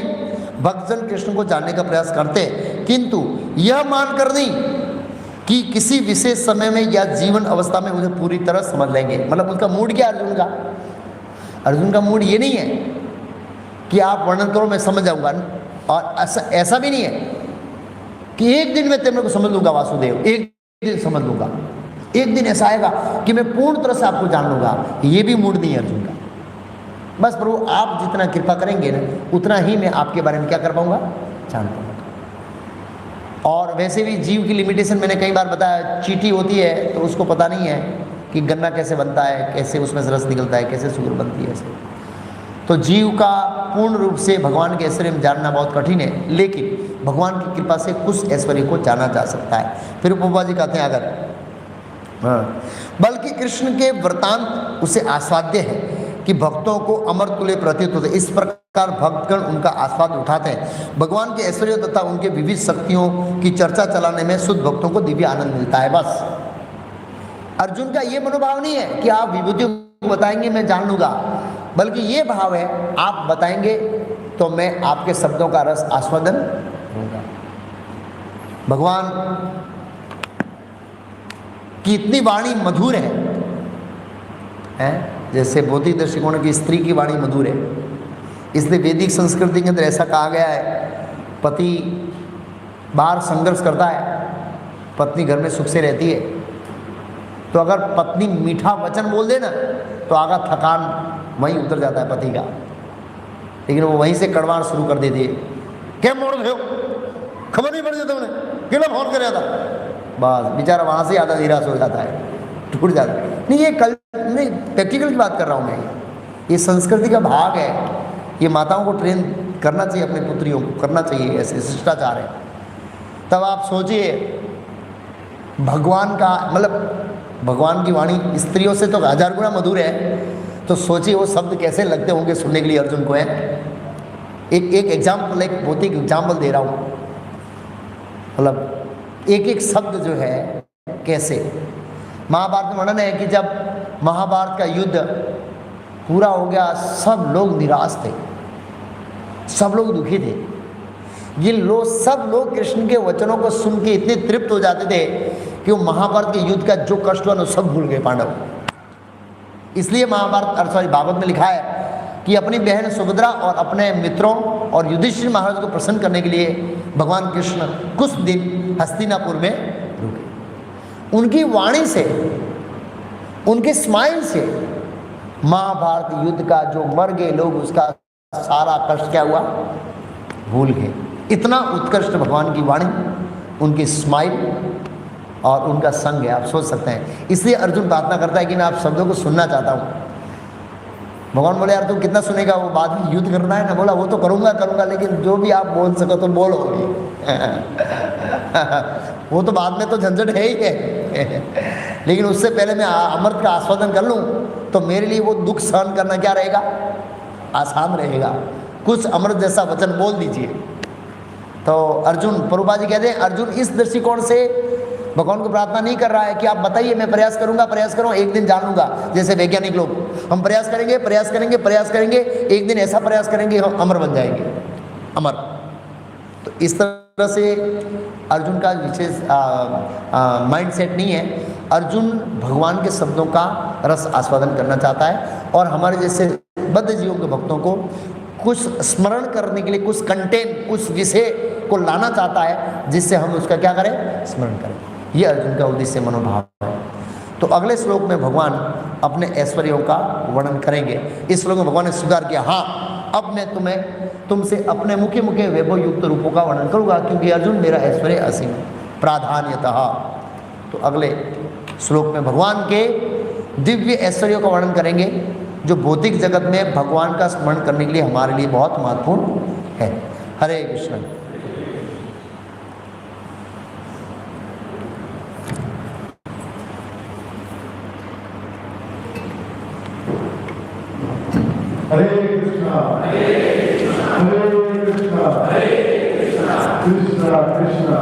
भक्तजन कृष्ण को जानने का प्रयास करते, किंतु यह मानकर नहीं कि किसी विशेष समय में या जीवन अवस्था में उसे पूरी तरह समझ लेंगे। मतलब उनका मूड क्या है? अर्जुन का मूड ये नहीं है कि आप वर्णन करो मैं समझ जाऊंगा, और ऐसा भी नहीं है कि एक दिन में तेरे को समझ लूंगा वासुदेव, एक दिन समझ लूंगा, एक दिन ऐसा आएगा कि मैं पूर्ण तरह से आपको जान लूंगा। ये भी मूड नहीं है अर्जुन का। बस प्रभु आप जितना कृपा करेंगे ना, उतना ही मैं आपके बारे में क्या कर पाऊंगा, जान पाऊंगा। और वैसे भी जीव की लिमिटेशन मैंने कई बार बताया, चींटी होती है तो उसको पता नहीं है कि गन्ना कैसे बनता है, कैसे उसमें से रस निकलता है, कैसे शुगर बनती है। ऐसे तो जीव का पूर्ण रूप से भगवान के ऐश्वर्य में जानना बहुत कठिन है, लेकिन भगवान की कृपा से कुछ ऐश्वर्य को जाना जा सकता है। फिर प्रभुपाद जी कहते हैं अगर बल्कि कृष्ण के वृतांत उसे आस्वाद्य है कि भक्तों को अमर तुल्य प्रतीत होते, इस प्रकार भक्तगण उनका आस्वाद उठाते हैं। भगवान के ऐश्वर्य तथा उनके विविध शक्तियों की चर्चा चलाने में शुद्ध भक्तों को दिव्य आनंद मिलता है। बस अर्जुन का ये मनोभाव नहीं है कि आप विभूति बताएंगे मैं जान लूंगा, बल्कि ये भाव है आप बताएंगे तो मैं आपके शब्दों का रस आस्वादन होगा। भगवान की इतनी वाणी मधुर है, जैसे भौतिक दृष्टिकोण की स्त्री की वाणी मधुर है, इसलिए वैदिक संस्कृति के अंदर ऐसा कहा गया है पति बाहर संघर्ष करता है, पत्नी घर में सुख से रहती है। तो अगर पत्नी मीठा वचन बोल दे ना तो आगा थकान वहीं उतर जाता है पति का, लेकिन वो वहीं से कड़वाड़ शुरू कर देती है। क्या मोड़ रहे हो, खबर नहीं पड़ी तुमने, क्यों फोन कर रहा था, बस बेचारा वहाँ से ज़्यादा निराश हो जाता है, टूट जाता है। नहीं ये नहीं प्रैक्टिकल की बात कर रहा हूँ मैं, ये संस्कृति का भाग है, ये माताओं को ट्रेन करना चाहिए, अपनी पुत्रियों को करना चाहिए, ऐसे शिष्टाचार है। तब आप सोचिए भगवान का, मतलब भगवान की वाणी स्त्रियों से तो 1000 गुना मधुर है, तो सोचिए वो शब्द कैसे लगते होंगे सुनने के लिए अर्जुन को है। एक एग्जाम्पल, एक भौतिक एग्जाम्पल दे रहा हूँ, मतलब एक शब्द जो है कैसे। महाभारत में वर्णन है कि जब महाभारत का युद्ध पूरा हो गया, सब लोग निराश थे, सब लोग दुखी थे। ये लोग सब लोग कृष्ण के वचनों को सुन के इतने तृप्त हो जाते थे कि वो महाभारत के युद्ध का जो कष्ट हुआ ना सब भूल गए पांडव। इसलिए भागवत में लिखा है कि अपनी बहन सुभद्रा और अपने मित्रों और युधिष्ठिर महाराज को प्रसन्न करने के लिए भगवान कृष्ण कुछ दिन हस्तिनापुर में रुके। उनकी वाणी से, उनके स्माइल से महाभारत युद्ध का जो मर गए लोग उसका सारा कष्ट क्या हुआ, भूल गए। इतना उत्कृष्ट भगवान की वाणी, उनकी स्माइल और उनका संग है, आप सोच सकते हैं। इसलिए अर्जुन प्रार्थना करता है कि मैं आप शब्दों को सुनना चाहता हूँ। भगवान बोले यार तुम कितना सुनेगा, वो बाद में युद्ध करना है ना। बोला वो तो करूँगा, लेकिन जो भी आप बोल सको तो बोलो वो तो बाद में तो झंझट है ही है लेकिन उससे पहले मैं अमृत का आस्वादन कर लूँ तो मेरे लिए वो दुख सहन करना क्या रहेगा, आसान रहेगा। कुछ अमृत जैसा वचन बोल दीजिए। तो अर्जुन, प्रभुपाद जी कहते हैं अर्जुन इस दृष्टिकोण से भगवान को प्रार्थना नहीं कर रहा है कि आप बताइए, मैं प्रयास करूंगा, एक दिन जान लूंगा। जैसे वैज्ञानिक लोग, हम प्रयास करेंगे, एक दिन ऐसा प्रयास करेंगे हम अमर बन जाएंगे, अमर। तो इस तरह से अर्जुन का विशेष माइंड सेट नहीं है। अर्जुन भगवान के शब्दों का रस आस्वादन करना चाहता है और हमारे जैसे बद्ध जीवों के भक्तों को कुछ स्मरण करने के लिए, कुछ कंटेंट, कुछ विषय को लाना चाहता है जिससे हम उसका क्या करें, स्मरण करें। ये अर्जुन का उद्देश्य, मनोभाव है। तो अगले श्लोक में भगवान अपने ऐश्वर्यों का वर्णन करेंगे। इस श्लोक में भगवान ने स्वीकार किया, हाँ अब मैं तुमसे अपने मुख्य वैभव युक्त रूपों का वर्णन करूंगा, क्योंकि अर्जुन मेरा ऐश्वर्य असीम प्राधान्यतः। तो अगले श्लोक में भगवान के दिव्य ऐश्वर्यों का वर्णन करेंगे, जो भौतिक जगत में भगवान का स्मरण करने के लिए हमारे लिए बहुत महत्वपूर्ण है। हरे कृष्ण। हरे कृष्णा हरे कृष्णा कृष्णा कृष्णा